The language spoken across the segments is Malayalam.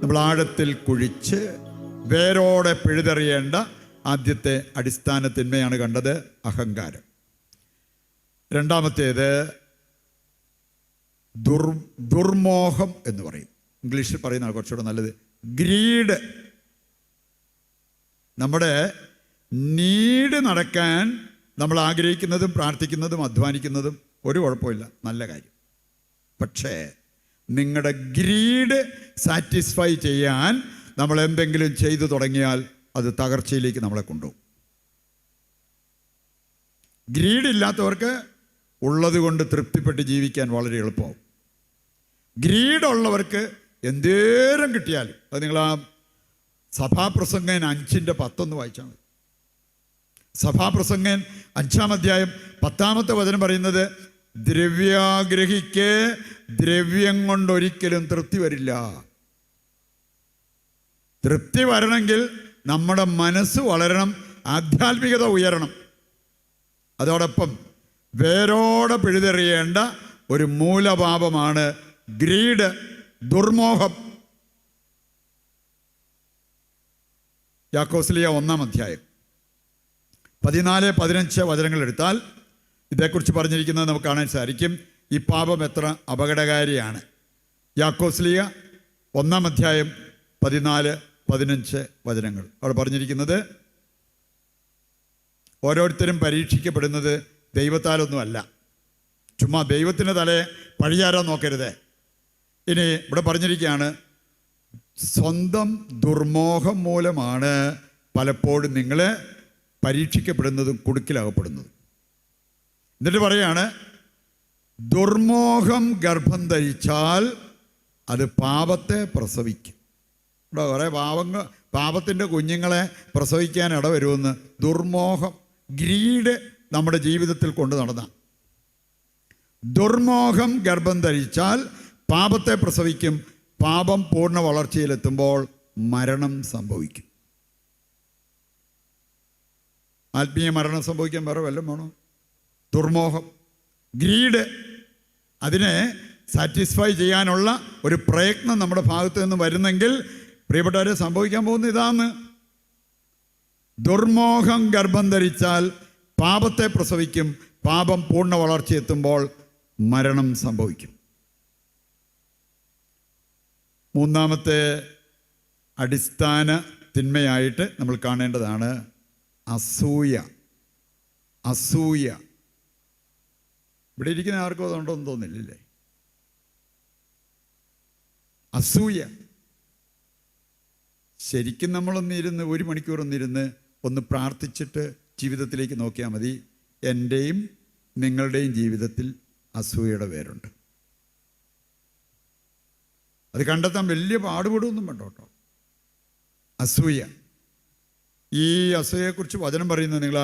നമ്മൾ ആഴത്തിൽ കുഴിച്ച് വേരോടെ പിഴുതെറിയേണ്ട ആദ്യത്തെ അടിസ്ഥാന തിന്മയാണ് കണ്ടത്, അഹങ്കാരം. രണ്ടാമത്തേത് ദുർമോഹം എന്ന് പറയും. ഇംഗ്ലീഷിൽ പറയുന്നതാണ് കുറച്ചുകൂടെ നല്ലത്, ഗ്രീഡ്. നമ്മുടെ നീഡ് നടക്കാൻ നമ്മൾ ആഗ്രഹിക്കുന്നതും പ്രാർത്ഥിക്കുന്നതും അധ്വാനിക്കുന്നതും ഒരു കുഴപ്പമില്ല, നല്ല കാര്യം. പക്ഷേ നിങ്ങളുടെ ഗ്രീഡ് സാറ്റിസ്ഫൈ ചെയ്യാൻ നമ്മൾ എന്തെങ്കിലും ചെയ്തു തുടങ്ങിയാൽ അത് തകർച്ചയിലേക്ക് നമ്മളെ കൊണ്ടുപോകും. ഗ്രീഡ് ഇല്ലാത്തവർക്ക് ഉള്ളത് കൊണ്ട് തൃപ്തിപ്പെട്ട് ജീവിക്കാൻ വളരെ എളുപ്പമാവും. ഗ്രീഡുള്ളവർക്ക് എന്തേരം കിട്ടിയാലും, അത് നിങ്ങൾ ആ സഭാപ്രസംഗൻ 5:10 വായിച്ചാൽ മതി. സഭാപ്രസംഗൻ 5-ാം അധ്യായം 10-ാമത്തെ വചനം പറയുന്നത്, ദ്രവ്യാഗ്രഹിക്ക് ദ്രവ്യം കൊണ്ടൊരിക്കലും തൃപ്തി വരില്ല. തൃപ്തി വരണമെങ്കിൽ നമ്മുടെ മനസ്സ് വളരണം, ആധ്യാത്മികത ഉയരണം. അതോടൊപ്പം വേരോടെ പിഴുതെറിയേണ്ട ഒരു മൂലപാപമാണ് ഗ്രീഡ്, ദുർമോഹം. യാക്കോസ്ലിയ 1-ാം അധ്യായം 14-15 വചനങ്ങൾ എടുത്താൽ ഇതേക്കുറിച്ച് പറഞ്ഞിരിക്കുന്നത് നമുക്ക് കാണാൻ സാധിക്കും. ഈ പാപം എത്ര അപകടകാരിയാണ്. യാക്കോസ്ലിയ 1-ാം അധ്യായം 14-15 വചനങ്ങൾ. അവിടെ പറഞ്ഞിരിക്കുന്നത്, ഓരോരുത്തരും പരീക്ഷിക്കപ്പെടുന്നത് ദൈവത്താലൊന്നുമല്ല, ചുമ്മാ ദൈവത്തിൻ്റെ തലയെ പഴിയാരാൻ നോക്കരുത്. ഇനി ഇവിടെ പറഞ്ഞിരിക്കുകയാണ്, സ്വന്തം ദുർമോഹം മൂലമാണ് പലപ്പോഴും നിങ്ങൾ പരീക്ഷിക്കപ്പെടുന്നതും കുടുക്കിലാകപ്പെടുന്നതും. എന്നിട്ട് പറയാണ്, ദുർമോഹം ഗർഭം ധരിച്ചാൽ അത് പാപത്തെ പ്രസവിക്കും. ഇവിടെ കുറേ പാപത്തിൻ്റെ കുഞ്ഞുങ്ങളെ പ്രസവിക്കാൻ ഇടവരുമെന്ന്. ദുർമോഹം, ഗ്രീഡ് നമ്മുടെ ജീവിതത്തിൽ കൊണ്ട് നടന്ന ദുർമോഹം ഗർഭം ധരിച്ചാൽ പാപത്തെ പ്രസവിക്കും. പാപം പൂർണ്ണ വളർച്ചയിലെത്തുമ്പോൾ മരണം സംഭവിക്കും. ആത്മീയ മരണം സംഭവിക്കാൻ വേറെ വല്ലതും വേണോ? ദുർമോഹം, ഗ്രീഡ്, അതിനെ സാറ്റിസ്ഫൈ ചെയ്യാനുള്ള ഒരു പ്രയത്നം നമ്മുടെ ഭാഗത്ത് നിന്ന് വരുന്നെങ്കിൽ പ്രിയപ്പെട്ടവരെ സംഭവിക്കാൻ പോകുന്ന ഇതാണ്. ദുർമോഹം ഗർഭം ധരിച്ചാൽ പാപത്തെ പ്രസവിക്കും. പാപം പൂർണ്ണ വളർച്ചയെത്തുമ്പോൾ മരണം സംഭവിക്കും. മൂന്നാമത്തെ അടിസ്ഥാന തിന്മയായിട്ട് നമ്മൾ കാണേണ്ടതാണ് അസൂയ. അസൂയ. ഇവിടെ ഇരിക്കുന്ന ആർക്കും അതുണ്ടോ എന്ന് തോന്നില്ലേ? അസൂയ. ശരിക്കും നമ്മളൊന്നിരുന്ന് 1 മണിക്കൂർ ഒന്ന് പ്രാർത്ഥിച്ചിട്ട് ജീവിതത്തിലേക്ക് നോക്കിയാൽ മതി. എൻ്റെയും നിങ്ങളുടെയും ജീവിതത്തിൽ അസൂയയുടെ പേരുണ്ട്. അത് കണ്ടെത്താൻ വലിയ പാടുപെടുമൊന്നും വേണ്ട കേട്ടോ. അസൂയ. ഈ അസൂയയെക്കുറിച്ച് വചനം പറയുന്നത് നിങ്ങൾ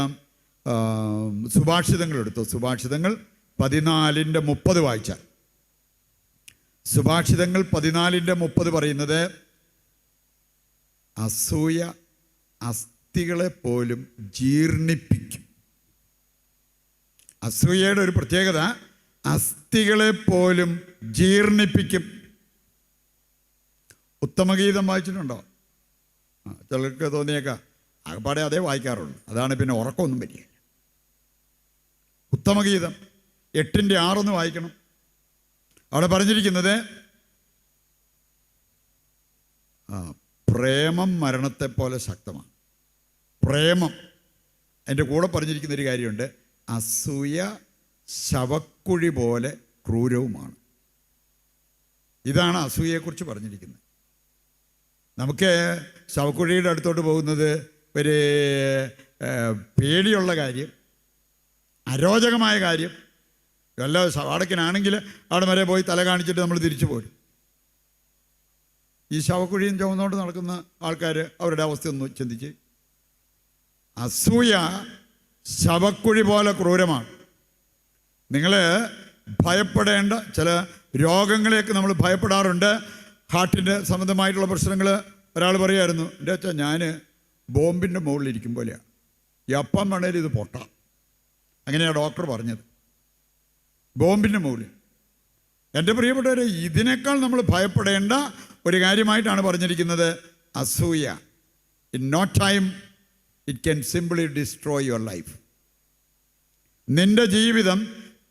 സുഭാഷിതങ്ങൾ എടുത്തു. സുഭാഷിതങ്ങൾ 14:30 വായിച്ചാൽ, സുഭാഷിതങ്ങൾ 14:30 പറയുന്നത്, അസൂയ അസ്ഥികളെ പോലും ജീർണിപ്പിക്കും. അസൂയയുടെ ഒരു പ്രത്യേകത, അസ്ഥികളെ പോലും ജീർണിപ്പിക്കും. ഉത്തമഗീതം വായിച്ചിട്ടുണ്ടോ? ചിലർക്ക് തോന്നിയേക്കാം ആകപ്പാടെ അതേ വായിക്കാറുള്ളൂ, അതാണ് പിന്നെ ഉറക്കമൊന്നും പറ്റില്ല. ഉത്തമഗീതം 8:6 വായിക്കണം. അവിടെ പറഞ്ഞിരിക്കുന്നത്, പ്രേമം മരണത്തെ പോലെ ശക്തമാണ്. പ്രേമം. അതിൻ്റെ കൂടെ പറഞ്ഞിരിക്കുന്നൊരു കാര്യമുണ്ട്, അസൂയ ശവക്കുഴി പോലെ ക്രൂരവുമാണ്. ഇതാണ് അസൂയയെക്കുറിച്ച് പറഞ്ഞിരിക്കുന്നത്. നമുക്ക് ശവക്കുഴിയുടെ അടുത്തോട്ട് പോകുന്നത് ഒരു പേടിയുള്ള കാര്യം, അരോചകമായ കാര്യം. വല്ല ശവാടക്കനാണെങ്കിൽ അവിടെ വരെ പോയി തല കാണിച്ചിട്ട് നമ്മൾ തിരിച്ചു പോരും. ഈ ശവക്കുഴിയും ചുമന്നുകൊണ്ട് നടക്കുന്ന ആൾക്കാർ, അവരുടെ അവസ്ഥ ഒന്ന് ചിന്തിച്ച്. അസൂയ ശവക്കുഴി പോലെ ക്രൂരമാണ്. നിങ്ങൾ ഭയപ്പെടേണ്ട ചില രോഗങ്ങളെയൊക്കെ നമ്മൾ ഭയപ്പെടാറുണ്ട്. ഹാർട്ടിൻ്റെ സംബന്ധമായിട്ടുള്ള പ്രശ്നങ്ങൾ. ഒരാൾ പറയുമായിരുന്നു, എൻ്റെ അച്ഛാ ഞാൻ ബോംബിൻ്റെ മുകളിലിരിക്കും പോലെയാണ്, എപ്പം വേണേലും ഇത് പൊട്ടാം. അങ്ങനെയാണ് ഡോക്ടർ പറഞ്ഞത്. ബോംബിൻ്റെ മുകളിൽ എൻ്റെ പ്രിയപ്പെട്ടവരെ, ഇതിനേക്കാൾ നമ്മൾ ഭയപ്പെടേണ്ട ഒരു കാര്യമായിട്ടാണ് പറഞ്ഞിരിക്കുന്നത് അസൂയ. In no time it can simply destroy your life. നിന്റെ ജീവിതം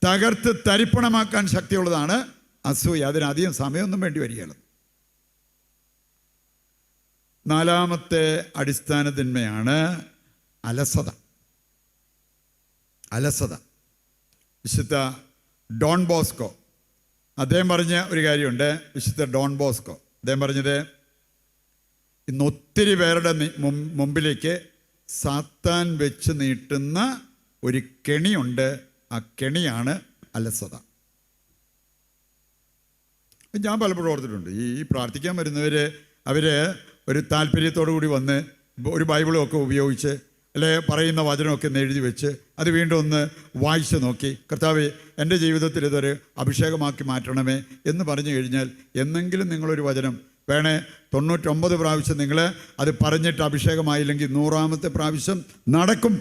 തകർത്ത് തരിപ്പണമാക്കാൻ ശക്തിയുള്ളതാണ് അസൂയ. അതിനധികം സമയമൊന്നും വേണ്ടി വരികയാണ്. നാലാമത്തെ അടിസ്ഥാനത്തിന്മയാണ് അലസത. അലസത. വിശുദ്ധ ഡോൺ ബോസ്കോ അദ്ദേഹം പറഞ്ഞ ഒരു കാര്യമുണ്ട്. വിശുദ്ധ ഡോൺ ബോസ്കോ അദ്ദേഹം പറഞ്ഞത്, ഇന്ന് ഒത്തിരി പേരുടെ മുമ്പിലേക്ക് സാത്താൻ വെച്ച് നീട്ടുന്ന ഒരു കെണിയുണ്ട്. ആ കെണിയാണ് അലസത. ഞാൻ പലപ്പോഴും ഓർത്തിട്ടുണ്ട്, ഈ പ്രാർത്ഥിക്കാൻ വരുന്നവർ അവർ ഒരു താല്പര്യത്തോടു കൂടി വന്ന് ഒരു ബൈബിളൊക്കെ ഉപയോഗിച്ച് അല്ലെ പറയുന്ന വചനമൊക്കെ ഒന്ന് എഴുതി വെച്ച് അത് വീണ്ടും ഒന്ന് വായിച്ച് നോക്കി, കർത്താവേ എൻ്റെ ജീവിതത്തിൽ ഇതൊരു അഭിഷേകമാക്കി മാറ്റണമേ എന്ന് പറഞ്ഞു കഴിഞ്ഞാൽ എന്നെങ്കിലും നിങ്ങളൊരു വചനം വേണേ 99 പ്രാവശ്യം നിങ്ങൾ അത് പറഞ്ഞിട്ട് അഭിഷേകമായില്ലെങ്കിൽ 100ാമത്തെ പ്രാവശ്യം നടക്കും.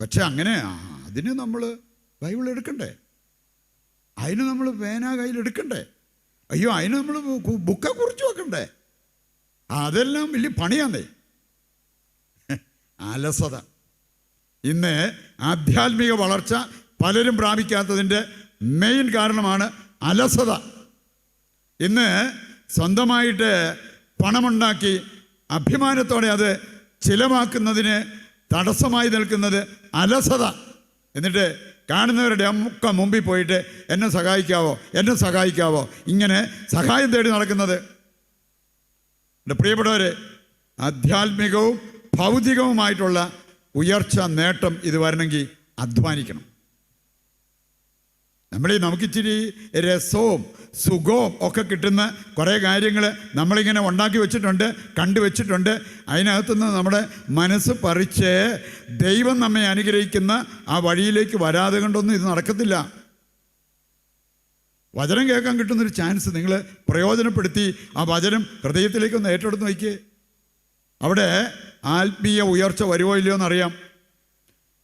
പക്ഷെ അങ്ങനെ അതിന് നമ്മൾ ബൈബിൾ എടുക്കണ്ടേ? അതിന് നമ്മൾ പേന കയ്യിലെടുക്കണ്ടേ? അയ്യോ, അതിന് നമ്മൾ ബുക്കെ കുറിച്ച് വെക്കണ്ടേ? അതെല്ലാം വലിയ പണിയാന്നേ. അലസത. ഇന്ന് ആധ്യാത്മിക വളർച്ച പലരും പ്രാപിക്കാത്തതിൻ്റെ മെയിൻ കാരണമാണ് അലസത. ഇന്ന് സ്വന്തമായിട്ട് പണമുണ്ടാക്കി അഭിമാനത്തോടെ അത് ചിലവാക്കുന്നതിന് തടസ്സമായി നിൽക്കുന്നത് അലസത. എന്നിട്ട് കാണുന്നവരുടെ ഒക്കെ മുമ്പിൽ പോയിട്ട് എന്നെ സഹായിക്കാവോ, എന്നെ സഹായിക്കാവോ, ഇങ്ങനെ സഹായം തേടി നടക്കുന്നത്. എൻ്റെ പ്രിയപ്പെട്ടവരെ, ആധ്യാത്മികവും ഭൗതികവുമായിട്ടുള്ള ഉയർച്ച നേട്ടം ഇത് വരണമെങ്കിൽ അധ്വാനിക്കണം. നമുക്കിച്ചിരി രസവും സുഖവും ഒക്കെ കിട്ടുന്ന കുറേ കാര്യങ്ങൾ നമ്മളിങ്ങനെ ഉണ്ടാക്കി വെച്ചിട്ടുണ്ട്, കണ്ടുവച്ചിട്ടുണ്ട്. അതിനകത്തുനിന്ന് നമ്മുടെ മനസ്സ് പറിച്ച് ദൈവം നമ്മെ അനുഗ്രഹിക്കുന്ന ആ വഴിയിലേക്ക് വരാതെ കൊണ്ടൊന്നും ഇത് നടക്കത്തില്ല. വചനം കേൾക്കാൻ കിട്ടുന്നൊരു ചാൻസ് നിങ്ങൾ പ്രയോജനപ്പെടുത്തി ആ വചനം ഹൃദയത്തിലേക്കൊന്ന് ഏറ്റെടുത്ത് നോക്കിയേ. അവിടെ ആത്മീയ ഉയർച്ച വരുമോ ഇല്ലയോ എന്നറിയാം.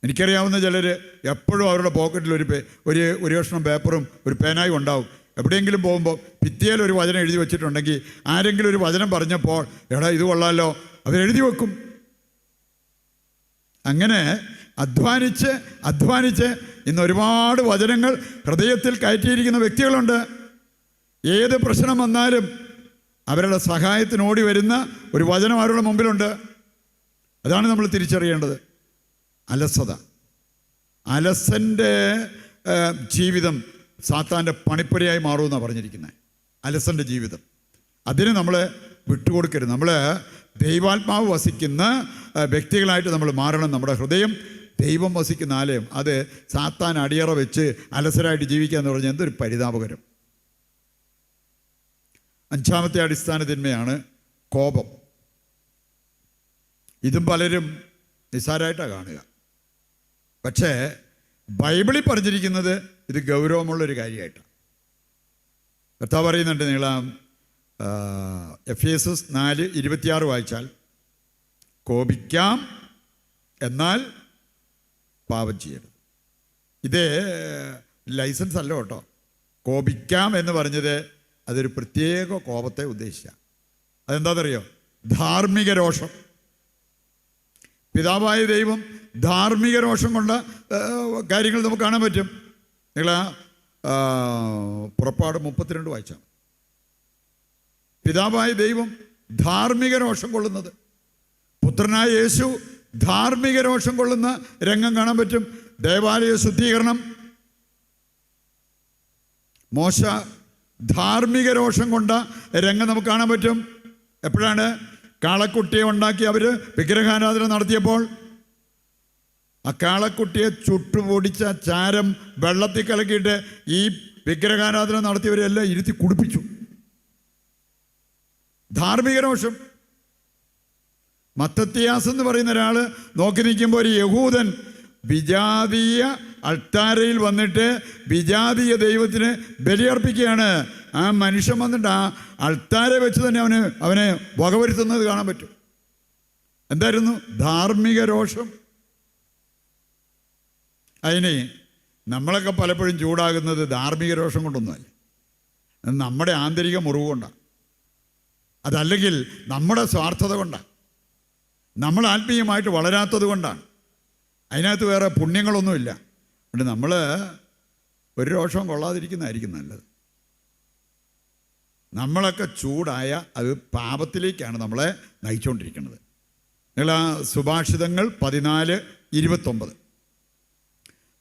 എനിക്കറിയാവുന്ന ചിലർ എപ്പോഴും അവരുടെ പോക്കറ്റിൽ ഒരു കഷ്ണം പേപ്പറും ഒരു പേനായും ഉണ്ടാവും. എവിടെയെങ്കിലും പോകുമ്പോൾ ഭിത്തിയിൽ ഒരു വചനം എഴുതി വെച്ചിട്ടുണ്ടെങ്കിൽ ആരെങ്കിലും ഒരു വചനം പറഞ്ഞപ്പോൾ എടാ ഇത് കൊള്ളാമല്ലോ, അവരെഴുതി വെക്കും. അങ്ങനെ അധ്വാനിച്ച് ഇന്ന് ഒരുപാട് വചനങ്ങൾ ഹൃദയത്തിൽ കയറ്റിയിരിക്കുന്ന വ്യക്തികളുണ്ട്. ഏത് പ്രശ്നം വന്നാലും അവരുടെ സഹായത്തിനോടി വരുന്ന ഒരു വചനം അവരുടെ മുമ്പിലുണ്ട്. അതാണ് നമ്മൾ തിരിച്ചറിയേണ്ടത്. അലസത. അലസൻ്റെ ജീവിതം സാത്താൻ്റെ പണിപ്പുരയായി മാറുമെന്നാണ് പറഞ്ഞിരിക്കുന്നത്. അലസൻ്റെ ജീവിതം അതിന് നമ്മൾ വിട്ടുകൊടുക്കരുത്. നമ്മൾ ദൈവാത്മാവ് വസിക്കുന്ന വ്യക്തികളായിട്ട് നമ്മൾ മാറണം. നമ്മുടെ ഹൃദയം ദൈവം വസിക്കുന്ന ആലയം. അത് സാത്താൻ അടിയറ വെച്ച് അലസരായിട്ട് ജീവിക്കുക എന്ന് പറഞ്ഞാൽ എന്തൊരു പരിതാപകരം. അഞ്ചാമത്തെ അടിസ്ഥാനത്തിന്മയാണ് കോപം. ഇതും പലരും നിസ്സാരമായിട്ടാണ് കാണുക. പക്ഷേ ബൈബിളിൽ പറഞ്ഞിരിക്കുന്നത് ഇത് ഗൗരവമുള്ളൊരു കാര്യമായിട്ടാണ്. കർത്താവ് പറയുന്നുണ്ട്, നിങ്ങൾ എഫേസ്യസ് 4:26 വായിച്ചാൽ, കോപിക്കാം എന്നാൽ പാപം ചെയ്യരുത്. ഇത് ലൈസൻസ് അല്ല കേട്ടോ. കോപിക്കാം എന്ന് പറഞ്ഞത് അതൊരു പ്രത്യേക കോപത്തെ ഉദ്ദേശിച്ച. അതെന്താണെന്നറിയോ? ധാർമ്മിക രോഷം. പിതാവായ ദൈവം ധാർമ്മിക രോഷം കൊണ്ട കാര്യങ്ങൾ നമുക്ക് കാണാൻ പറ്റും. നിങ്ങൾ പുറപ്പാട് 32 വായിച്ചാൽ പിതാവായ ദൈവം ധാർമ്മിക രോഷം കൊള്ളുന്നത്, പുത്രനായ യേശു ധാർമ്മിക രോഷം കൊള്ളുന്ന രംഗം കാണാൻ പറ്റും. ദേവാലയ ശുദ്ധീകരണം, മോശ ധാർമ്മിക രോഷം കൊണ്ട രംഗം നമുക്ക് കാണാൻ പറ്റും. എപ്പോഴാണ്? കാളക്കുട്ടിയെ ഉണ്ടാക്കി അവർ വിഗ്രഹാരാധന നടത്തിയപ്പോൾ ആ കാളക്കുട്ടിയെ ചുട്ടുപൊടിച്ച ചാരം വെള്ളത്തിൽ കലക്കിയിട്ട് ഈ വിഗ്രഹാരാധന നടത്തിയവരെല്ലാം ഇരുത്തി കുടിപ്പിച്ചു. ധാർമ്മിക രോഷം. മത്തത്തിയാസ് എന്ന് പറയുന്ന ഒരാൾ നോക്കി നിൽക്കുമ്പോൾ ഒരു യഹൂദൻ വിജാതീയ അൾത്താരയിൽ വന്നിട്ട് വിജാതീയ ദൈവത്തിന് ബലിയർപ്പിക്കുകയാണ്. ആ മനുഷ്യൻ വന്നിട്ട് ആ അൾത്താരെ വെച്ച് തന്നെ അവനെ വകവരുത്തുന്നത് കാണാൻ പറ്റും. എന്തായിരുന്നു? ധാർമ്മിക രോഷം. അതിന് നമ്മളൊക്കെ പലപ്പോഴും ചൂടാകുന്നത് ധാർമ്മിക രോഷം കൊണ്ടൊന്നുമല്ല, നമ്മുടെ ആന്തരിക മുറിവ് കൊണ്ടാണ്. അതല്ലെങ്കിൽ നമ്മുടെ സ്വാർത്ഥത കൊണ്ടാണ്, നമ്മൾ ആത്മീയമായിട്ട് വളരാത്തത് കൊണ്ടാണ്. അതിനകത്ത് വേറെ പുണ്യങ്ങളൊന്നുമില്ല. അതുകൊണ്ട് നമ്മൾ ഒരു രോഷവും കൊള്ളാതിരിക്കുന്നതായിരിക്കും നല്ലത്. നമ്മളൊക്കെ ചൂടായ അത് പാപത്തിലേക്കാണ് നമ്മളെ നയിച്ചുകൊണ്ടിരിക്കുന്നത്. നിങ്ങൾ ആ സുഭാഷിതങ്ങൾ 14:29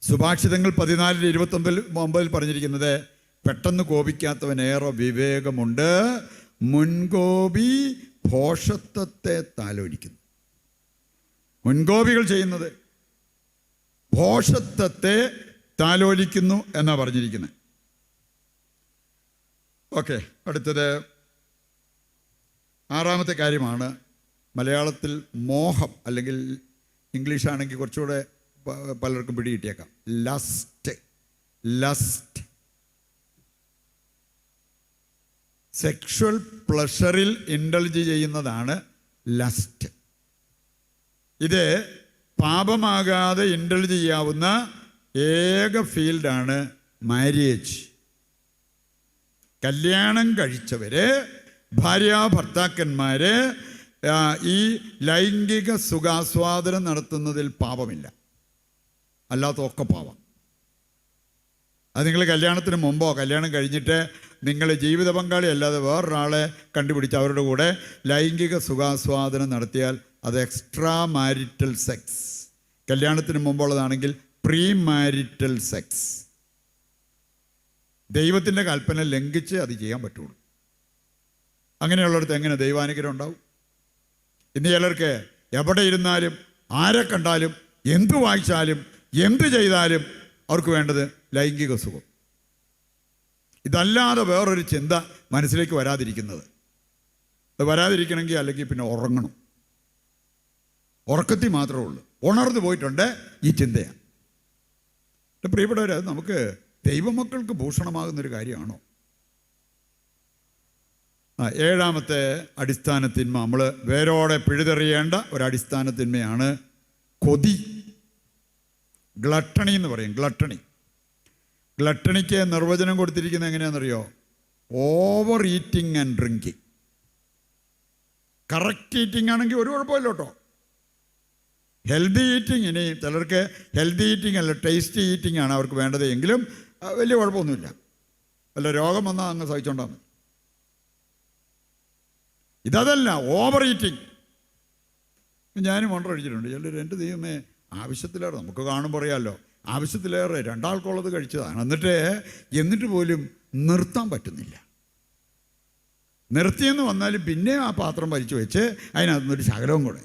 സുഭാഷിതങ്ങൾ 14:29 പറഞ്ഞിരിക്കുന്നത്, പെട്ടെന്ന് കോപിക്കാത്തവനേറെ വിവേകമുണ്ട്, മുൻകോപി ഭോഷത്വത്തെ താലോലിക്കുന്നു. മുൻകോപികൾ ചെയ്യുന്നത് ഭോഷത്വത്തെ താലോലിക്കുന്നു എന്നാണ് പറഞ്ഞിരിക്കുന്നത്. ഓക്കെ, അടുത്തത് 6ാമത്തെ കാര്യമാണ് മലയാളത്തിൽ മോഹം, അല്ലെങ്കിൽ ഇംഗ്ലീഷാണെങ്കിൽ കുറച്ചുകൂടെ പലർക്കും പിടികിട്ടിയേക്കാം, ലസ്റ്റ്. ലസ്റ്റ് സെക്ഷുവൽ പ്ലഷറിൽ ഇൻഡൾജ് ചെയ്യുന്നതാണ് ലസ്റ്റ്. ഇത് പാപമാകാതെ ഇൻഡൾജ് ചെയ്യാവുന്ന ഏക ഫീൽഡാണ് മാര്യേജ്. കല്യാണം കഴിച്ചവര്, ഭാര്യാഭർത്താക്കന്മാര് ഈ ലൈംഗിക സുഖാസ്വാദനം നടത്തുന്നതിൽ പാപമില്ല, അല്ലാത്തൊക്കെ പാപം. അത് നിങ്ങൾ കല്യാണത്തിന് മുമ്പോ കല്യാണം കഴിഞ്ഞിട്ട് നിങ്ങൾ ജീവിത പങ്കാളി അല്ലാതെ വേറൊരാളെ കണ്ടുപിടിച്ച് അവരുടെ കൂടെ ലൈംഗിക സുഖാസ്വാദനം നടത്തിയാൽ അത് എക്സ്ട്രാ മാരിറ്റൽ സെക്സ്. കല്യാണത്തിന് മുമ്പുള്ളതാണെങ്കിൽ പ്രീ മാരിറ്റൽ സെക്സ്. ദൈവത്തിൻ്റെ കൽപ്പന ലംഘിച്ച് അത് ചെയ്യാൻ പറ്റുള്ളൂ. അങ്ങനെയുള്ളിടത്ത് എങ്ങനെ ദൈവാനുഗ്രഹം ഉണ്ടാവും? ഇന്ന് ചിലർക്ക് എവിടെ ഇരുന്നാലും, ആരെ കണ്ടാലും, എന്തു വായിച്ചാലും, എന്ത് ചെയ്താലും അവർക്ക് വേണ്ടത് ലൈംഗിക സുഖം. ഇതല്ലാതെ വേറൊരു ചിന്ത മനസ്സിലേക്ക് വരാതിരിക്കുന്നത്. അത് വരാതിരിക്കണമെങ്കിൽ അല്ലെങ്കിൽ പിന്നെ ഉറങ്ങണം. ഉറക്കത്തിൽ മാത്രമേ ഉള്ളൂ. ഉണർന്നു പോയിട്ടുണ്ട് ഈ ചിന്തയാണ്. പ്രിയപ്പെട്ടവർ, അത് നമുക്ക് ദൈവമക്കൾക്ക് ഭൂഷണമാകുന്നൊരു കാര്യമാണോ? 7ാമത്തെ അടിസ്ഥാനത്തിന്മ, നമ്മൾ വേരോടെ പിഴുതെറിയേണ്ട ഒരു അടിസ്ഥാനത്തിന്മയാണ് കൊതി. ഗ്ലട്ടണി എന്ന് പറയും. ഗ്ലട്ടണിക്ക് നിർവചനം കൊടുത്തിരിക്കുന്നത് എങ്ങനെയാണെന്നറിയോ? Over eating and drinking. Correct eating ആണെങ്കിൽ ഒരു കുഴപ്പമില്ല കേട്ടോ. ഹെൽത്തി ഈറ്റിംഗ്, ഇനി ചിലർക്ക് ഹെൽത്തി ഈറ്റിംഗ് അല്ല ടേസ്റ്റി ഈറ്റിംഗ് ആണ് അവർക്ക് വേണ്ടത്, എങ്കിലും വലിയ കുഴപ്പമൊന്നുമില്ല. വല്ല രോഗം വന്നാൽ അങ്ങ് സഹിച്ചോണ്ടാൽ മതി. ഇതല്ല, ഓവർ ഈറ്റിംഗ്. ഞാനും ഓർഡർ അടിച്ചിട്ടുണ്ട്. ചിലർ എൻ്റെ ദൈവമേ ആവശ്യത്തിലേറെ, നമുക്ക് കാണുമ്പോൾ അറിയാമല്ലോ, ആവശ്യത്തിലേറെ രണ്ടാൾക്കുള്ളത് കഴിച്ചതാണ്, എന്നിട്ട് പോലും നിർത്താൻ പറ്റുന്നില്ല. നിർത്തിയെന്ന് വന്നാലും പിന്നെ ആ പാത്രം വലിച്ചു വെച്ച് അതിനകത്തുനിന്നൊരു ശകലവും കൂടെ.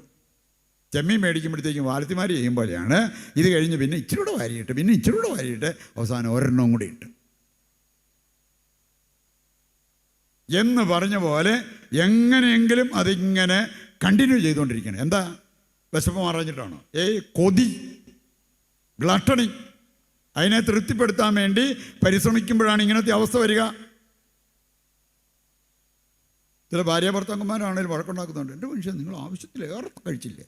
ചെമ്മീൻ മേടിക്കുമ്പോഴത്തേക്കും വാലത്തിമാർ ചെയ്യും പോലെയാണ്. ഇത് കഴിഞ്ഞ് പിന്നെ ഇച്ചിരൂടെ വാരിയിട്ട്, പിന്നെ ഇച്ചിരൂടെ വാരിയിട്ട്, അവസാനം ഒരെണ്ണവും കൂടി ഇട്ട് എന്ന് പറഞ്ഞ പോലെ എങ്ങനെയെങ്കിലും അതിങ്ങനെ കണ്ടിന്യൂ ചെയ്തുകൊണ്ടിരിക്കണം. എന്താ? വിശപ്പ് മാറാഞ്ഞിട്ടാണോ? കൊതി, ഗ്ലട്ടണി. അതിനെ തൃപ്തിപ്പെടുത്താൻ വേണ്ടി പരിശ്രമിക്കുമ്പോഴാണ് ഇങ്ങനത്തെ അവസ്ഥ വരിക. ചില ഭാര്യാഭർത്താക്കന്മാരാണെങ്കിലും വഴക്കുണ്ടാക്കുന്നുണ്ട്. എൻ്റെ മനുഷ്യൻ, നിങ്ങൾ ആവശ്യത്തിലേറെ കഴിച്ചില്ലേ?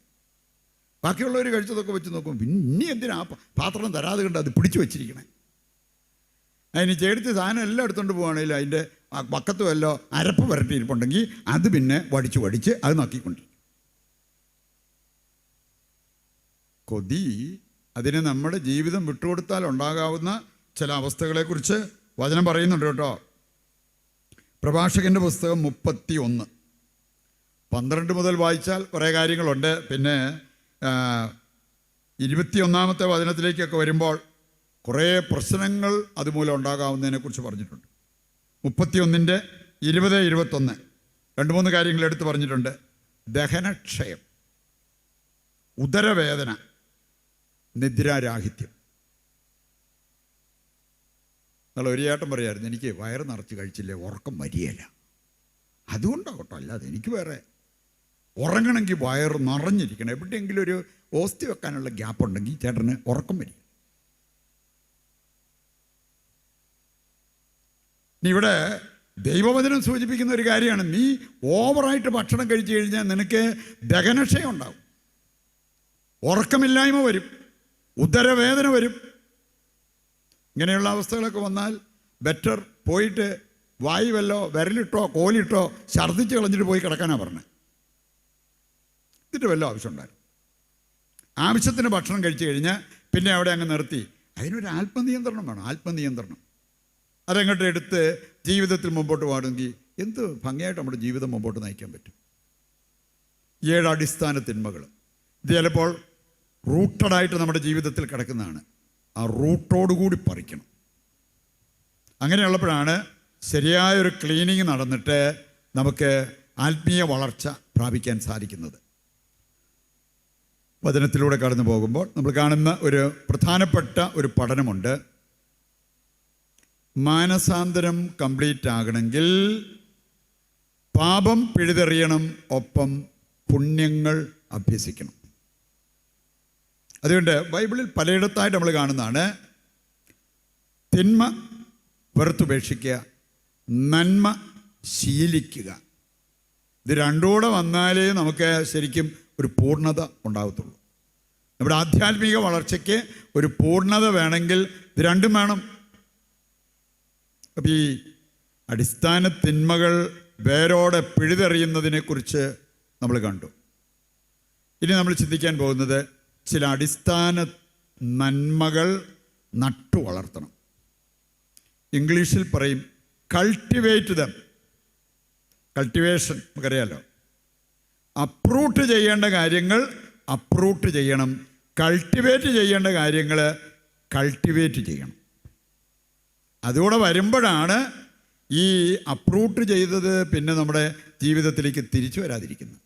ബാക്കിയുള്ളവർ കഴിച്ചതൊക്കെ വെച്ച് നോക്കും. പിന്നെ ഇനി എന്തിനാ പാത്രം തരാതെ കണ്ട് അത് പിടിച്ചു വെച്ചിരിക്കണേ? അതിന് ചേർത്ത് സാധനം എല്ലാം എടുത്തുകൊണ്ട് പോവുകയാണെങ്കിൽ അതിൻ്റെ പക്കത്ത് വല്ലോ അരപ്പ് വരട്ടിയിരിപ്പുണ്ടെങ്കിൽ അത് പിന്നെ വടിച്ച് അത് നോക്കിക്കൊണ്ടിരിക്കും. കൊതി, അതിന് നമ്മുടെ ജീവിതം വിട്ടുകൊടുത്താൽ ഉണ്ടാകാവുന്ന ചില അവസ്ഥകളെക്കുറിച്ച് വചനം പറയുന്നുണ്ട് കേട്ടോ. പ്രഭാഷകൻ്റെ പുസ്തകം 31, 12 മുതൽ വായിച്ചാൽ കുറേ കാര്യങ്ങളുണ്ട്. പിന്നെ 21ാമത്തെ വചനത്തിലേക്കൊക്കെ വരുമ്പോൾ കുറേ പ്രശ്നങ്ങൾ അതുമൂലം ഉണ്ടാകാവുന്നതിനെക്കുറിച്ച് പറഞ്ഞിട്ടുണ്ട്. 31-ന്റെ 20, 21 2-3 കാര്യങ്ങൾ എടുത്ത് പറഞ്ഞിട്ടുണ്ട്. ദഹനക്ഷയം, ഉദരവേദന, നിദ്രാരാഹിത്യം. എന്നുള്ള ഒരു ചേട്ടൻ പറയായിരുന്നു, എനിക്ക് വയറ് നിറച്ച് കഴിച്ചില്ലേ ഉറക്കം വരികയില്ല. അതുകൊണ്ടാകട്ടോ, അല്ലാതെ എനിക്ക് വേറെ. ഉറങ്ങണമെങ്കിൽ വയറ് നിറഞ്ഞിരിക്കണം. എവിടെയെങ്കിലും ഒരു ഓസ്തി വെക്കാനുള്ള ഗ്യാപ്പ് ഉണ്ടെങ്കിൽ ചേട്ടന് ഉറക്കം വരും. ഇനി ഇവിടെ ദൈവവചനം സൂചിപ്പിക്കുന്ന ഒരു കാര്യമാണ്, നീ ഓവറായിട്ട് ഭക്ഷണം കഴിച്ചു കഴിഞ്ഞാൽ നിനക്ക് ദഹനക്ഷയം ഉണ്ടാവും, ഉറക്കമില്ലായ്മ വരും, ഉദരവേദന വരും. ഇങ്ങനെയുള്ള അവസ്ഥകളൊക്കെ വന്നാൽ ബെറ്റർ പോയിട്ട് വായി വല്ലോ വിരലിട്ടോ കോലിട്ടോ ഛർദ്ദിച്ച് കളഞ്ഞിട്ട് പോയി കിടക്കാനാണ് പറഞ്ഞത്. എന്നിട്ട് വല്ല ആവശ്യമുണ്ടായിരുന്നു. ആവശ്യത്തിന് ഭക്ഷണം കഴിച്ചു കഴിഞ്ഞാൽ പിന്നെ അവിടെ അങ്ങ് നിർത്തി. അതിനൊരു ആത്മനിയന്ത്രണം വേണം, ആത്മനിയന്ത്രണം. അതങ്ങോട്ട് എടുത്ത് ജീവിതത്തിൽ മുമ്പോട്ട് പാടുമെങ്കിൽ എന്ത് ഭംഗിയായിട്ട് നമ്മുടെ ജീവിതം മുമ്പോട്ട് നയിക്കാൻ പറ്റും. 7 അടിസ്ഥാന തിന്മകൾ. ഇത് ചിലപ്പോൾ റൂട്ടഡായിട്ട് നമ്മുടെ ജീവിതത്തിൽ കിടക്കുന്നതാണ്. ആ റൂട്ടോടുകൂടി പറിക്കണം. അങ്ങനെയുള്ളപ്പോഴാണ് ശരിയായൊരു ക്ലീനിങ് നടന്നിട്ട് നമുക്ക് ആത്മീയ വളർച്ച പ്രാപിക്കാൻ സാധിക്കുന്നത്. വചനത്തിലൂടെ കടന്നു പോകുമ്പോൾ നമ്മൾ കാണുന്ന ഒരു പ്രധാനപ്പെട്ട ഒരു പഠനമുണ്ട്. മാനസാന്തരം കംപ്ലീറ്റ് ആകണമെങ്കിൽ പാപം പിഴുതെറിയണം, ഒപ്പം പുണ്യങ്ങൾ അഭ്യസിക്കണം. അതുകൊണ്ട് ബൈബിളിൽ പലയിടത്തായിട്ട് നമ്മൾ കാണുന്നതാണ് തിന്മ വെറുത്തുപേക്ഷിക്കുക, നന്മ ശീലിക്കുക. ഇത് രണ്ടുകൂടെ വന്നാലേ നമുക്ക് ശരിക്കും ഒരു പൂർണ്ണത ഉണ്ടാകത്തുള്ളൂ. നമ്മുടെ ആധ്യാത്മിക വളർച്ചയ്ക്ക് ഒരു പൂർണ്ണത വേണമെങ്കിൽ ഇത് രണ്ടും വേണം. അപ്പം ഈ അടിസ്ഥാന തിന്മകൾ വേരോടെ പിഴുതെറിയുന്നതിനെക്കുറിച്ച് നമ്മൾ കണ്ടു. ഇനി നമ്മൾ ചിന്തിക്കാൻ പോകുന്നത് ചില അടിസ്ഥാന നന്മകൾ നട്ടു വളർത്തണം. ഇംഗ്ലീഷിൽ പറയും കൾട്ടിവേറ്റ് ദം. കൾട്ടിവേഷൻ നമുക്കറിയാലോ. അപ്രൂട്ട് ചെയ്യേണ്ട കാര്യങ്ങൾ അപ്രൂട്ട് ചെയ്യണം, കൾട്ടിവേറ്റ് ചെയ്യേണ്ട കാര്യങ്ങൾ കൾട്ടിവേറ്റ് ചെയ്യണം. അതുകൂടെ വരുമ്പോഴാണ് ഈ അപ്രൂട്ട് ചെയ്തത് പിന്നെ നമ്മുടെ ജീവിതത്തിലേക്ക് തിരിച്ചു വരാതിരിക്കുന്നത്.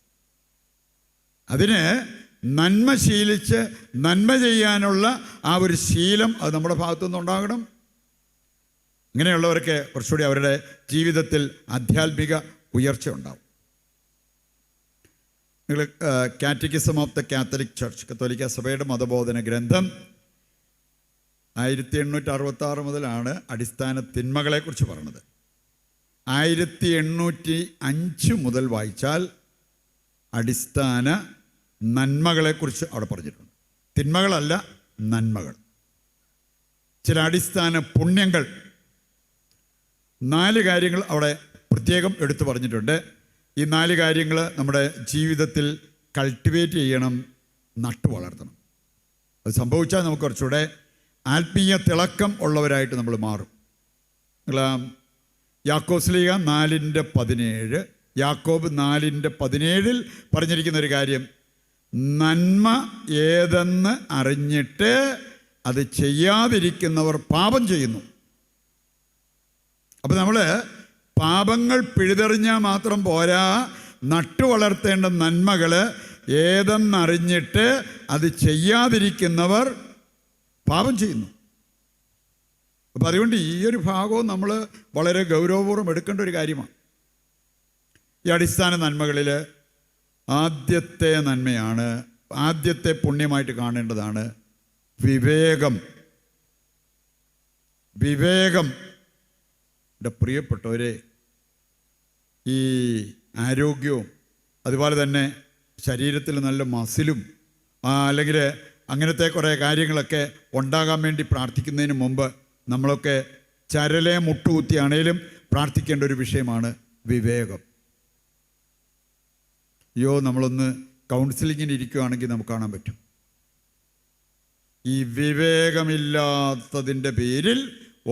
അതിന് നന്മ ശീലിച്ച് നന്മ ചെയ്യാനുള്ള ആ ഒരു ശീലം അത് നമ്മുടെ ഭാഗത്തുനിന്ന് ഉണ്ടാകണം. ഇങ്ങനെയുള്ളവർക്ക് കുറച്ചുകൂടി അവരുടെ ജീവിതത്തിൽ ആധ്യാത്മിക ഉയർച്ച ഉണ്ടാവും. നിങ്ങൾ catechism of the Catholic church, കത്തോലിക്ക സഭയുടെ മതബോധന ഗ്രന്ഥം 1866 മുതലാണ് അടിസ്ഥാന തിന്മകളെക്കുറിച്ച് പറഞ്ഞത്. 1805 മുതൽ വായിച്ചാൽ അടിസ്ഥാന നന്മകളെക്കുറിച്ച് അവിടെ പറഞ്ഞിട്ടുണ്ട്. തിന്മകളല്ല, നന്മകൾ. ചില അടിസ്ഥാന പുണ്യങ്ങൾ 4 കാര്യങ്ങൾ അവിടെ പ്രത്യേകം എടുത്തു പറഞ്ഞിട്ടുണ്ട്. ഈ 4 കാര്യങ്ങൾ നമ്മുടെ ജീവിതത്തിൽ കൾട്ടിവേറ്റ് ചെയ്യണം, നട്ടു വളർത്തണം. അത് സംഭവിച്ചാൽ നമുക്ക് കുറച്ചുകൂടെ ആത്മീയ തിളക്കം ഉള്ളവരായിട്ട് നമ്മൾ മാറും. നിങ്ങൾ യാക്കോബ് ശ്ലീഹ 4:17, യാക്കോബ് 4:17 പറഞ്ഞിരിക്കുന്ന ഒരു കാര്യം, നന്മ ഏതെന്ന് അറിഞ്ഞിട്ട് അത് ചെയ്യാതിരിക്കുന്നവർ പാപം ചെയ്യുന്നു. അപ്പം നമ്മൾ പാപങ്ങൾ പിഴുതെറിഞ്ഞാൽ മാത്രം പോരാ, നട്ടു വളർത്തേണ്ട നന്മകൾ ഏതെന്നറിഞ്ഞിട്ട് അത് ചെയ്യാതിരിക്കുന്നവർ പാപം ചെയ്യുന്നു. അപ്പം അതുകൊണ്ട് ഈ ഒരു ഭാഗവും നമ്മൾ വളരെ ഗൗരവപൂർവ്വം എടുക്കേണ്ട ഒരു കാര്യമാണ്. ഈ അടിസ്ഥാന നന്മകളിൽ ആദ്യത്തെ നന്മയാണ്, ആദ്യത്തെ പുണ്യമായിട്ട് കാണേണ്ടതാണ് വിവേകം. വിവേകം എൻ്റെ പ്രിയപ്പെട്ടവരെ, ഈ ആരോഗ്യവും അതുപോലെ തന്നെ ശരീരത്തിൽ നല്ല മസിലും അല്ലെങ്കിൽ അങ്ങനത്തെ കുറേ കാര്യങ്ങളൊക്കെ ഉണ്ടാകാൻ വേണ്ടി പ്രാർത്ഥിക്കുന്നതിന് മുമ്പ് നമ്മളൊക്കെ ചരലെ മുട്ടുകുത്തിയാണേലും പ്രാർത്ഥിക്കേണ്ട ഒരു വിഷയമാണ് വിവേകം. അയ്യോ, നമ്മളൊന്ന് കൗൺസിലിങ്ങിന് ഇരിക്കുകയാണെങ്കിൽ നമുക്ക് കാണാൻ പറ്റും ഈ വിവേകമില്ലാത്തതിൻ്റെ പേരിൽ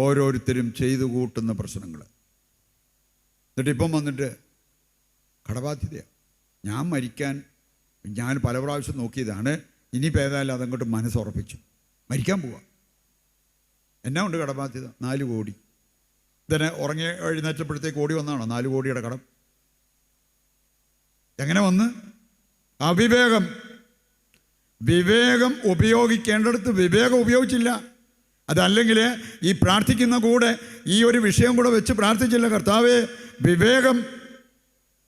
ഓരോരുത്തരും ചെയ്തു കൂട്ടുന്ന പ്രശ്നങ്ങൾ. എന്നിട്ട് ഇപ്പം വന്നിട്ട് കടബാധ്യതയാണ്. ഞാൻ മരിക്കാൻ പല പ്രാവശ്യം നോക്കിയതാണ്, ഇനിയിപ്പോൾ ഏതായാലും അതങ്ങോട്ട് മനസ്സുറപ്പിച്ചു മരിക്കാൻ പോവാം. എന്നാ ഉണ്ട് കടബാധ്യത? 4 കോടി. ഇതിനെ ഉറങ്ങി എഴുന്നേറ്റപ്പോഴത്തേക്ക് ഓടി വന്നാണോ 4 കോടിയുടെ കടം? എങ്ങനെ വന്ന്? അവിവേകം. വിവേകം ഉപയോഗിക്കേണ്ടടുത്ത് വിവേകം ഉപയോഗിച്ചില്ല. അതല്ലെങ്കിൽ ഈ പ്രാർത്ഥിക്കുന്ന കൂടെ ഈ ഒരു വിഷയം കൂടെ വെച്ച് പ്രാർത്ഥിച്ചില്ല. കർത്താവേ വിവേകം,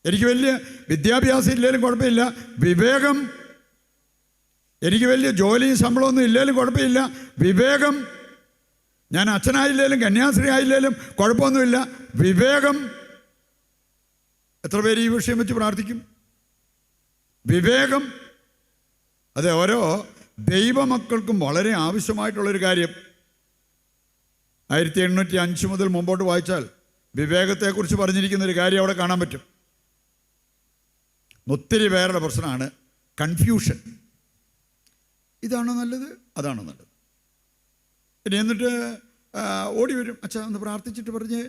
എനിക്ക് വലിയ വിദ്യാഭ്യാസം ഇല്ലെങ്കിലും കുഴപ്പമില്ല, വിവേകം, എനിക്ക് വലിയ ജോലിയും ശമ്പളമൊന്നും ഇല്ലെങ്കിലും കുഴപ്പമില്ല, വിവേകം, ഞാൻ അച്ഛനായില്ലേലും കന്യാസ്ത്രീ ആയില്ലേലും കുഴപ്പമൊന്നുമില്ല, വിവേകം. എത്ര പേര് ഈ വിഷയം വെച്ച് പ്രാർത്ഥിക്കും? വിവേകം. അത് ഓരോ ദൈവമക്കൾക്കും വളരെ ആവശ്യമായിട്ടുള്ളൊരു കാര്യം. 1805 മുതൽ മുമ്പോട്ട് വായിച്ചാൽ വിവേകത്തെക്കുറിച്ച് പറഞ്ഞിരിക്കുന്ന ഒരു കാര്യം അവിടെ കാണാൻ പറ്റും. ഒത്തിരി പേരുടെ പ്രശ്നമാണ് കൺഫ്യൂഷൻ. ഇതാണോ നല്ലത്, അതാണോ നല്ലത്. പിന്നെ എന്നിട്ട് ഓടി വരും, അച്ഛാ ഒന്ന് പ്രാർത്ഥിച്ചിട്ട് പറഞ്ഞ്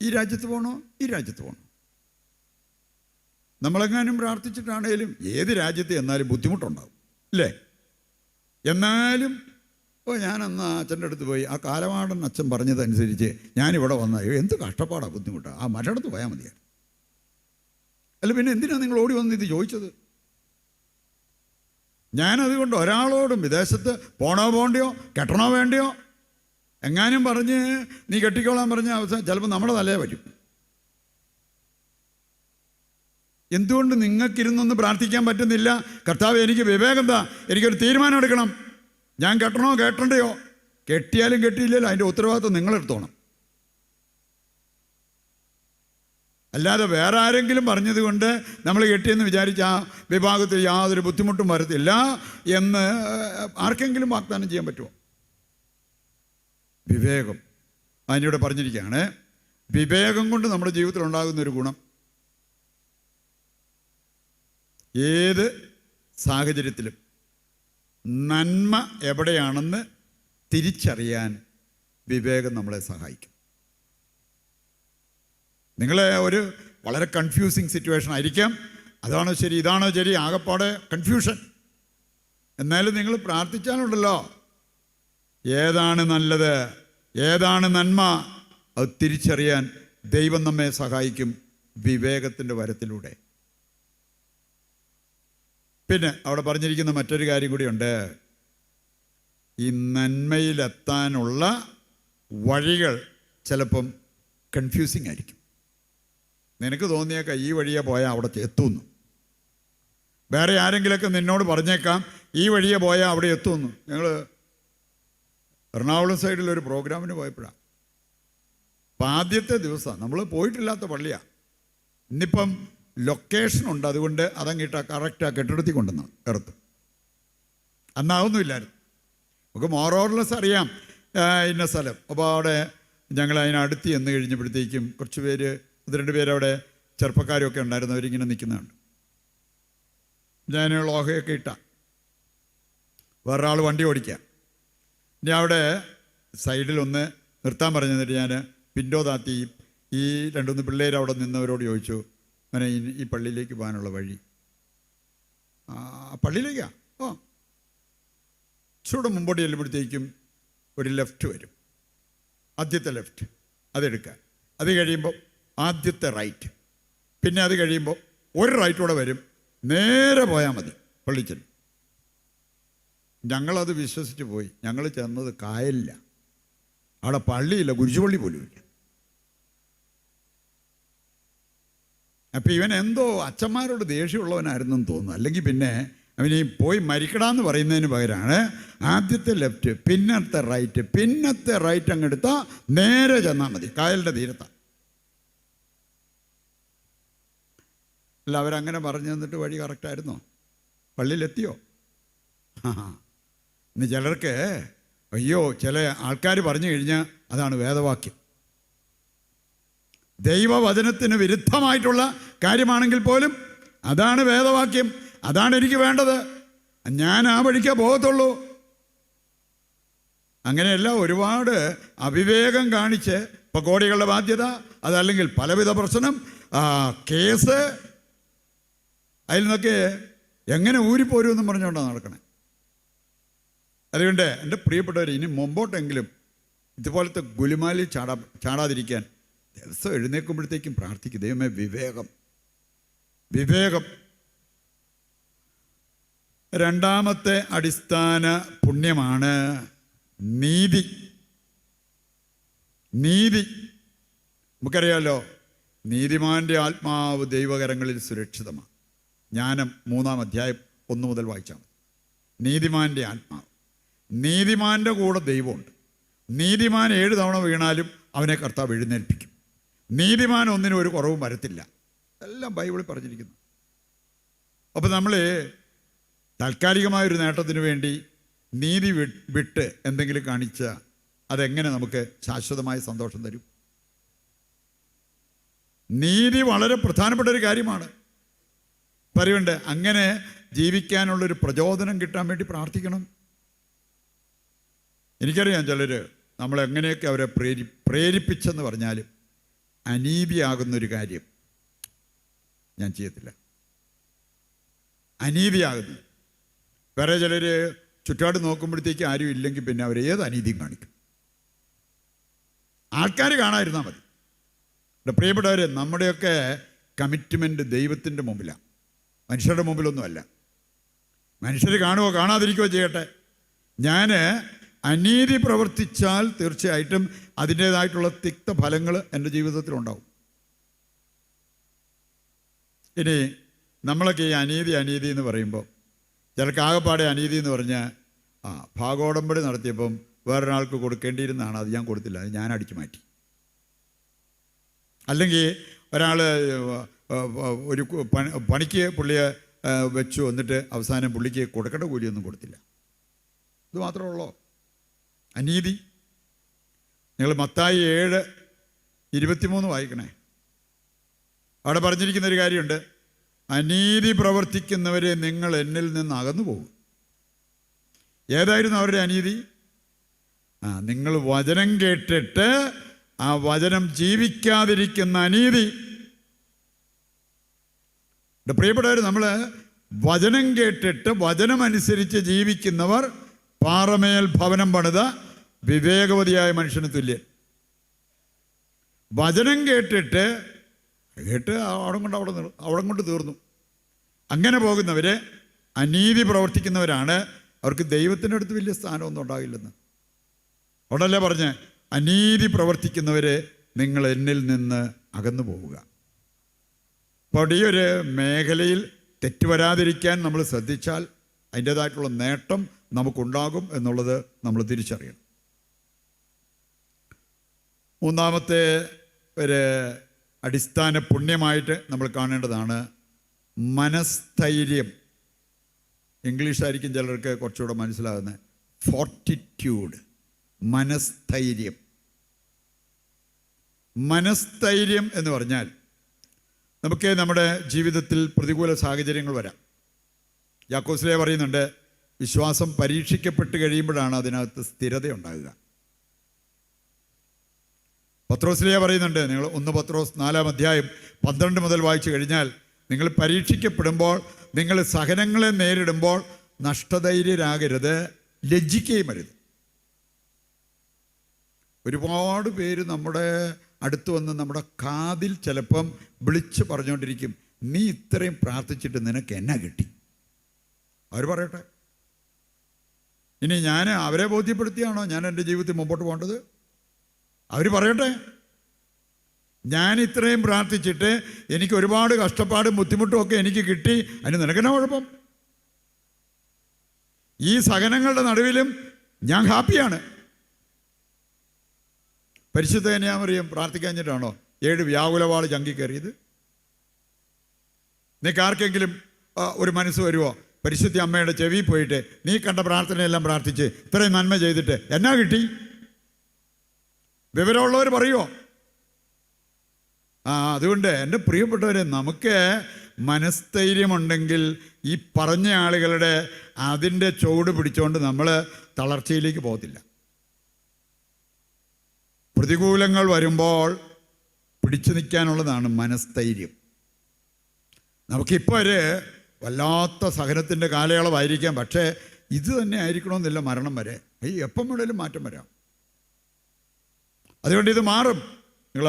ഈ രാജ്യത്ത് പോകണോ, ഈ രാജ്യത്ത് പോകണോ. നമ്മളെങ്ങാനും പ്രാർത്ഥിച്ചിട്ടാണേലും ഏത് രാജ്യത്ത് എന്നാലും ബുദ്ധിമുട്ടുണ്ടാവും അല്ലേ. എന്നാലും ഞാനന്ന് അച്ഛൻ്റെ അടുത്ത് പോയി, ആ കാലമാടൻ അച്ഛൻ പറഞ്ഞതനുസരിച്ച് ഞാനിവിടെ വന്ന എന്ത് കഷ്ടപ്പാടാണ്, ബുദ്ധിമുട്ടാണ്, ആ മറ്റടുത്ത് പോയാൽ മതിയാണ്. അല്ല പിന്നെ എന്തിനാണ് നിങ്ങൾ ഓടി വന്ന് ഇത് ചോദിച്ചത്? ഞാനതുകൊണ്ട് ഒരാളോടും വിദേശത്ത് പോണോ പോകണ്ടയോ, കെട്ടണോ വേണ്ടയോ എങ്ങാനും പറഞ്ഞ് നീ കെട്ടിക്കോളാൻ പറഞ്ഞ അവസാനം ചിലപ്പോൾ നമ്മുടെ തലേ വരും. എന്തുകൊണ്ട് നിങ്ങൾക്കിരുന്നൊന്ന് പ്രാർത്ഥിക്കാൻ പറ്റുന്നില്ല? കർത്താവ് എനിക്ക് വിവേകം താ, എനിക്കൊരു തീരുമാനം എടുക്കണം, ഞാൻ കെട്ടണോ കേട്ടണ്ടയോ. കെട്ടിയാലും കെട്ടിയില്ലല്ലോ അതിൻ്റെ ഉത്തരവാദിത്വം നിങ്ങളെടുത്തോണം. അല്ലാതെ വേറെ ആരെങ്കിലും പറഞ്ഞതുകൊണ്ട് നമ്മൾ കെട്ടിയെന്ന് വിചാരിച്ച് ആ വിഭാഗത്തിൽ യാതൊരു ബുദ്ധിമുട്ടും വരത്തില്ല എന്ന് ആർക്കെങ്കിലും വാഗ്ദാനം ചെയ്യാൻ പറ്റുമോ? വിവേകം അതിനിവിടെ പറഞ്ഞിരിക്കുകയാണ്. വിവേകം കൊണ്ട് നമ്മുടെ ജീവിതത്തിൽ ഉണ്ടാകുന്നൊരു ഗുണം, ഏത് സാഹചര്യത്തിലും നന്മ എവിടെയാണെന്ന് തിരിച്ചറിയാൻ വിവേകം നമ്മളെ സഹായിക്കും. നിങ്ങളെ ഒരു വളരെ കൺഫ്യൂസിങ് സിറ്റുവേഷൻ ആയിരിക്കാം, അതാണോ ശരി ഇതാണോ ശരി, ആകപ്പാടെ കൺഫ്യൂഷൻ. എന്നാലും നിങ്ങൾ പ്രാർത്ഥിച്ചാലുണ്ടല്ലോ, ഏതാണ് നല്ലത്, ഏതാണ് നന്മ, അത് തിരിച്ചറിയാൻ ദൈവം നമ്മെ സഹായിക്കും വിവേകത്തിൻ്റെ വരത്തിലൂടെ. പിന്നെ അവിടെ പറഞ്ഞിരിക്കുന്ന മറ്റൊരു കാര്യം കൂടിയുണ്ട്. ഈ നന്മയിലെത്താനുള്ള വഴികൾ ചിലപ്പം കൺഫ്യൂസിങ് ആയിരിക്കും. നിനക്ക് തോന്നിയേക്കാം ഈ വഴിയെ പോയാൽ അവിടെ എത്തുമെന്ന്. വേറെ ആരെങ്കിലൊക്കെ നിന്നോട് പറഞ്ഞേക്കാം ഈ വഴിയെ പോയാൽ അവിടെ എത്തുമെന്ന്. ഞങ്ങൾ എറണാകുളം സൈഡിലൊരു പ്രോഗ്രാമിന് പോയപ്പോഴാണ്. അപ്പം ആദ്യത്തെ ദിവസം നമ്മൾ പോയിട്ടില്ലാത്ത പള്ളിയാണ്. ഇന്നിപ്പം ലൊക്കേഷനുണ്ട്, അതുകൊണ്ട് അതങ്ങിട്ട കറക്റ്റ് ആ കെട്ടിടത്തിൽ കൊണ്ടുവന്നാണ് ഇറത്ത്. അന്നാവുന്നില്ലായിരുന്നു. നമുക്ക് മോറോർലെസ് അറിയാം ഇന്ന സ്ഥലം. അപ്പോൾ അവിടെ ഞങ്ങൾ അതിനടുത്ത് ചെന്ന് കഴിഞ്ഞപ്പോഴത്തേക്കും കുറച്ച് പേര്, 1-2 പേരവിടെ ചെറുപ്പക്കാരൊക്കെ ഉണ്ടായിരുന്നു, അവരിങ്ങനെ നിൽക്കുന്നുണ്ട്. ഞാൻ ലോഹയൊക്കെ ഇട്ട വേറൊരാൾ വണ്ടി ഓടിക്കുക. ഇനി അവിടെ സൈഡിലൊന്ന് നിർത്താൻ പറഞ്ഞു. എന്നിട്ട് ഞാൻ വിൻഡോ താത്തി ഈ 2-3 പിള്ളേർ അവിടെ നിന്നവരോട് ചോദിച്ചു, അങ്ങനെ ഈ പള്ളിയിലേക്ക് പോകാനുള്ള വഴി. പള്ളിയിലേക്കാ? ചൂടെ മുമ്പോട്ട് ചെല്ലുമ്പോഴത്തേക്കും ഒരു ലെഫ്റ്റ് വരും, ആദ്യത്തെ ലെഫ്റ്റ് അതെടുക്കുക. അത് കഴിയുമ്പോൾ ആദ്യത്തെ റൈറ്റ്, പിന്നെ അത് കഴിയുമ്പോൾ ഒരു റൈറ്റൂടെ വരും, നേരെ പോയാൽ മതി പള്ളിച്ചൽ. ഞങ്ങളത് വിശ്വസിച്ച് പോയി. ഞങ്ങൾ ചെന്നത് കായലില്ല, അവിടെ പള്ളിയില്ല, കുരിശുപള്ളി പോലും ഇല്ല. അപ്പം ഇവൻ എന്തോ അച്ഛന്മാരോട് ദേഷ്യമുള്ളവനായിരുന്നെന്ന് തോന്നുന്നു. അല്ലെങ്കിൽ പിന്നെ അവന് പോയി മരിക്കടാന്ന് പറയുന്നതിന് പകരമാണ് ആദ്യത്തെ ലെഫ്റ്റ്, പിന്നത്തെ റൈറ്റ്, പിന്നത്തെ റൈറ്റ് അങ്ങ് എടുത്താൽ നേരെ ചെന്നാൽ മതി, കായലിൻ്റെ തീരത്താണ്. അല്ല അവരങ്ങനെ പറഞ്ഞു തന്നിട്ട് വഴി കറക്റ്റായിരുന്നോ? പള്ളിയിലെത്തിയോ? ഇന്ന് ചിലർക്ക് അയ്യോ ചില ആൾക്കാർ പറഞ്ഞു കഴിഞ്ഞാൽ അതാണ് വേദവാക്യം. ദൈവവചനത്തിന് വിരുദ്ധമായിട്ടുള്ള കാര്യമാണെങ്കിൽ പോലും അതാണ് വേദവാക്യം, അതാണ് എനിക്ക് വേണ്ടത്, ഞാൻ ആ വഴിക്കേ പോകത്തുള്ളൂ. അങ്ങനെയല്ല, ഒരുപാട് അവിവേകം കാണിച്ച് ഇപ്പോൾ കോടികളുടെ ബാധ്യത, അതല്ലെങ്കിൽ പലവിധ പ്രശ്നം, കേസ്, അതിൽ നിന്നൊക്കെ എങ്ങനെ ഊരിപ്പോരുമെന്നും പറഞ്ഞുകൊണ്ടാണ് നടക്കണേ. അതുകൊണ്ട് എൻ്റെ പ്രിയപ്പെട്ടവർ, ഇനി മുമ്പോട്ടെങ്കിലും ഇതുപോലത്തെ ഗുലുമാലി ചാടാതിരിക്കാൻ ദിവസം എഴുന്നേൽക്കുമ്പോഴത്തേക്കും പ്രാർത്ഥിക്കും, ദൈവമേ വിവേകം, വിവേകം. രണ്ടാമത്തെ അടിസ്ഥാന പുണ്യമാണ് നീതി. നീതി നമുക്കറിയാമല്ലോ, നീതിമാൻ്റെ ആത്മാവ് ദൈവകരങ്ങളിൽ സുരക്ഷിതമാണ്. ജ്ഞാനം 3-ാം അധ്യായം 1 മുതൽ വായിച്ചാൽ മതി. നീതിമാൻ്റെ ആത്മാവ്, നീതിമാൻ്റെ കൂടെ ദൈവമുണ്ട്. നീതിമാൻ 7 തവണ വീണാലും അവനെ കർത്താവ് എഴുന്നേൽപ്പിക്കും. നീതിമാൻ ഒന്നിനും ഒരു കുറവും വരത്തില്ല. എല്ലാം ബൈബിളിൽ പറഞ്ഞിരിക്കുന്നു. അപ്പോൾ നമ്മൾ താൽക്കാലികമായൊരു നേട്ടത്തിന് വേണ്ടി നീതി വിട്ട് എന്തെങ്കിലും കാണിച്ചാൽ അതെങ്ങനെ നമുക്ക് ശാശ്വതമായ സന്തോഷം തരും? നീതി വളരെ പ്രധാനപ്പെട്ട ഒരു കാര്യമാണ്. പറയുന്നുണ്ട്, അങ്ങനെ ജീവിക്കാനുള്ളൊരു പ്രചോദനം കിട്ടാൻ വേണ്ടി പ്രാർത്ഥിക്കണം. എനിക്കറിയാം ചിലർ നമ്മളെങ്ങനെയൊക്കെ അവരെ പ്രേരിപ്പിച്ചെന്ന് പറഞ്ഞാലും അനീതിയാകുന്നൊരു കാര്യം ഞാൻ ചെയ്യത്തില്ല. അനീതിയാകുന്നു. വേറെ ചിലർ ചുറ്റാട് നോക്കുമ്പോഴത്തേക്ക് ആരും ഇല്ലെങ്കിൽ പിന്നെ അവർ ഏത് അനീതിയും കാണിക്കും. ആൾക്കാർ കാണാതിരുന്നാൽ മതി. പ്രിയപ്പെട്ടവർ, നമ്മുടെയൊക്കെ കമ്മിറ്റ്മെൻറ്റ് ദൈവത്തിൻ്റെ മുമ്പിലാണ്, മനുഷ്യരുടെ മുമ്പിലൊന്നുമല്ല. മനുഷ്യർ കാണുകയോ കാണാതിരിക്കുകയോ ചെയ്യട്ടെ. ഞാൻ അനീതി പ്രവർത്തിച്ചാൽ തീർച്ചയായിട്ടും അതിൻ്റേതായിട്ടുള്ള തിക്തഫലങ്ങൾ എൻ്റെ ജീവിതത്തിലുണ്ടാവും. ഇനി നമ്മളൊക്കെ ഈ അനീതി എന്ന് പറയുമ്പോൾ ചിലർക്ക് ആകെപ്പാടെ അനീതി എന്ന് പറഞ്ഞാൽ ഭാഗോടമ്പടി നടത്തിയപ്പം വേറൊരാൾക്ക് കൊടുക്കേണ്ടിയിരുന്നതാണ്, അത് ഞാൻ കൊടുത്തില്ല, അത് ഞാൻ അടിച്ചു മാറ്റി. അല്ലെങ്കിൽ ഒരാൾ ഒരു പണിക്ക് പുള്ളിയെ വെച്ചു, എന്നിട്ട് അവസാനം പുള്ളിക്ക് കൊടുക്കേണ്ട കൂലിയൊന്നും കൊടുത്തില്ല. ഇത് മാത്രമേ ഉള്ളൂ അനീതി. നിങ്ങൾ മത്തായി 7:23 വായിക്കണേ. അവിടെ പറഞ്ഞിരിക്കുന്നൊരു കാര്യമുണ്ട്, അനീതി പ്രവർത്തിക്കുന്നവരെ നിങ്ങൾ എന്നിൽ നിന്ന് അകന്നു പോകും. ഏതായിരുന്നു അവരുടെ അനീതി? നിങ്ങൾ വചനം കേട്ടിട്ട് ആ വചനം ജീവിക്കാതിരിക്കുന്ന അനീതി. പ്രിയപ്പെട്ടവർ, നമ്മൾ വചനം കേട്ടിട്ട് വചനമനുസരിച്ച് ജീവിക്കുന്നവർ പാറമേൽ ഭവനം പണിത വിവേകവതിയായ മനുഷ്യന് തുല്യൻ. വചനം കേട്ട് അവിടെ കൊണ്ട് തീർന്നു. അങ്ങനെ പോകുന്നവര് അനീതി പ്രവർത്തിക്കുന്നവരാണ്. അവർക്ക് ദൈവത്തിൻ്റെ അടുത്ത് വലിയ സ്ഥാനമൊന്നും ഉണ്ടാകില്ലെന്ന്. അവിടല്ലേ പറഞ്ഞ്, അനീതി പ്രവർത്തിക്കുന്നവരെ നിങ്ങൾ എന്നിൽ നിന്ന് അകന്നു പോവുക. അപ്പോൾ ഈ ഒരു മേഖലയിൽ തെറ്റുവരാതിരിക്കാൻ നമ്മൾ ശ്രദ്ധിച്ചാൽ അതിൻ്റേതായിട്ടുള്ള നേട്ടം നമുക്കുണ്ടാകും എന്നുള്ളത് നമ്മൾ തിരിച്ചറിയണം. മൂന്നാമത്തെ ഒരു അടിസ്ഥാന പുണ്യമായിട്ട് നമ്മൾ കാണേണ്ടതാണ് മനസ്ഥൈര്യം. ഇംഗ്ലീഷായിരിക്കും ചിലർക്ക് കുറച്ചുകൂടെ മനസ്സിലാകുന്നത്. ഫോർട്ടിറ്റ്യൂഡ്, മനസ്ഥൈര്യം. മനസ്ഥൈര്യം എന്ന് പറഞ്ഞാൽ നമുക്ക് നമ്മുടെ ജീവിതത്തിൽ പ്രതികൂല സാഹചര്യങ്ങൾ വരാം. യാക്കോബ് പറയുന്നുണ്ട്, വിശ്വാസം പരീക്ഷിക്കപ്പെട്ട് കഴിയുമ്പോഴാണ് അതിനകത്ത് സ്ഥിരത ഉണ്ടാകുക. പത്രോസ് പറയുന്നുണ്ട്, നിങ്ങൾ 1 പത്രോസ് 4:12 മുതൽ വായിച്ചു കഴിഞ്ഞാൽ, നിങ്ങൾ പരീക്ഷിക്കപ്പെടുമ്പോൾ, നിങ്ങൾ സഹനങ്ങളെ നേരിടുമ്പോൾ നഷ്ടധൈര്യരാകരുത്, ലജ്ജിക്കുകയും അരുത്. ഒരുപാട് പേര് നമ്മുടെ അടുത്ത് വന്ന് നമ്മുടെ കാതിൽ ചിലപ്പം വിളിച്ച് പറഞ്ഞുകൊണ്ടിരിക്കും, നീ ഇത്രയും പ്രാർത്ഥിച്ചിട്ട് നിനക്ക് എന്നാ കിട്ടി? അവർ പറയട്ടെ. ഇനി ഞാൻ അവരെ ബോധ്യപ്പെടുത്തിയാണോ ഞാൻ എൻ്റെ ജീവിതത്തിൽ മുമ്പോട്ട് പോകേണ്ടത്? അവർ പറയട്ടെ. ഞാൻ ഇത്രയും പ്രാർത്ഥിച്ചിട്ട് എനിക്ക് ഒരുപാട് കഷ്ടപ്പാടും ബുദ്ധിമുട്ടും ഒക്കെ എനിക്ക് കിട്ടി, അതിന് നിനക്കെന്നാ കുഴപ്പം? ഈ സഹനങ്ങളുടെ നടുവിലും ഞാൻ ഹാപ്പിയാണ്. പരിശുദ്ധ കന്യാമറിയം പ്രാർത്ഥിക്കാഞ്ഞിട്ടാണോ 7 വ്യാകുലവാൾ ചങ്കി കയറിയത്? നിനക്ക് ആർക്കെങ്കിലും ഒരു മനസ്സ് വരുമോ, പരിശുദ്ധ അമ്മയുടെ ചെവി പോയിട്ട് നീ കണ്ട പ്രാർത്ഥനയെല്ലാം പ്രാർത്ഥിച്ച് ഇത്രയും നന്മ ചെയ്തിട്ട് എന്നാ കിട്ടി? വിവരമുള്ളവർ പറയുമോ? അതുകൊണ്ട് എൻ്റെ പ്രിയപ്പെട്ടവരെ, നമുക്ക് മനസ്ഥൈര്യമുണ്ടെങ്കിൽ ഈ പറഞ്ഞ ആളുകളുടെ അതിൻ്റെ ചുവട് പിടിച്ചുകൊണ്ട് നമ്മൾ തളർച്ചയിലേക്ക് പോകത്തില്ല. പ്രതികൂലങ്ങൾ വരുമ്പോൾ പിടിച്ചു നിൽക്കാനുള്ളതാണ് മനസ്ഥൈര്യം. നമുക്കിപ്പോൾ ഒരു വല്ലാത്ത സഹനത്തിൻ്റെ കാലയളവായിരിക്കാം, പക്ഷേ ഇത് തന്നെ ആയിരിക്കണമെന്നില്ല മരണം വരെ. എപ്പം വേണേലും മാറ്റം വരാം. അതുകൊണ്ട് ഇത് മാറും. നിങ്ങൾ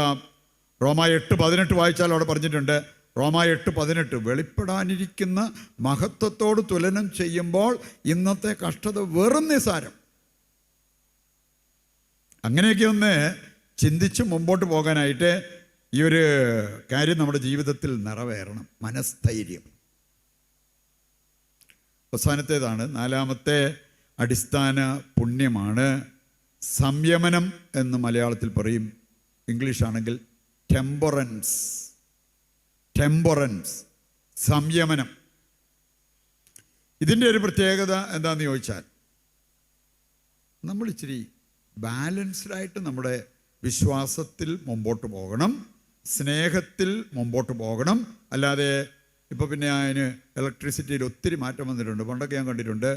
റോമാ 8:18 വായിച്ചാൽ അവിടെ പറഞ്ഞിട്ടുണ്ട്, റോമാ 8:18, വെളിപ്പെടാനിരിക്കുന്ന മഹത്വത്തോട് തുലനം ചെയ്യുമ്പോൾ ഇന്നത്തെ കഷ്ടത വെറും നിസാരം. അങ്ങനെയൊക്കെ ഒന്ന് ചിന്തിച്ച് മുമ്പോട്ട് പോകാനായിട്ട് ഈ ഒരു കാര്യം നമ്മുടെ ജീവിതത്തിൽ നിറവേറണം, മനസ്ഥൈര്യം. അവസാനത്തേതാണ്, 4ാമത്തെ അടിസ്ഥാന പുണ്യമാണ് സംയമനം എന്ന് മലയാളത്തിൽ പറയും. ഇംഗ്ലീഷാണെങ്കിൽ ടെമ്പറൻസ്. സംയമനം. ഇതിൻ്റെ ഒരു പ്രത്യേകത എന്താണെന്ന് ചോദിച്ചാൽ, നമ്മൾ ഇച്ചിരി ബാലൻസ്ഡായിട്ട് നമ്മുടെ വിശ്വാസത്തിൽ മുമ്പോട്ട് പോകണം, സ്നേഹത്തിൽ മുമ്പോട്ട് പോകണം. അല്ലാതെ ഇപ്പോൾ പിന്നെ അതിന് ഇലക്ട്രിസിറ്റിയിൽ ഒത്തിരി മാറ്റം വന്നിട്ടുണ്ട്. പണ്ടൊക്കെ ഞാൻ കണ്ടിട്ടുണ്ട്,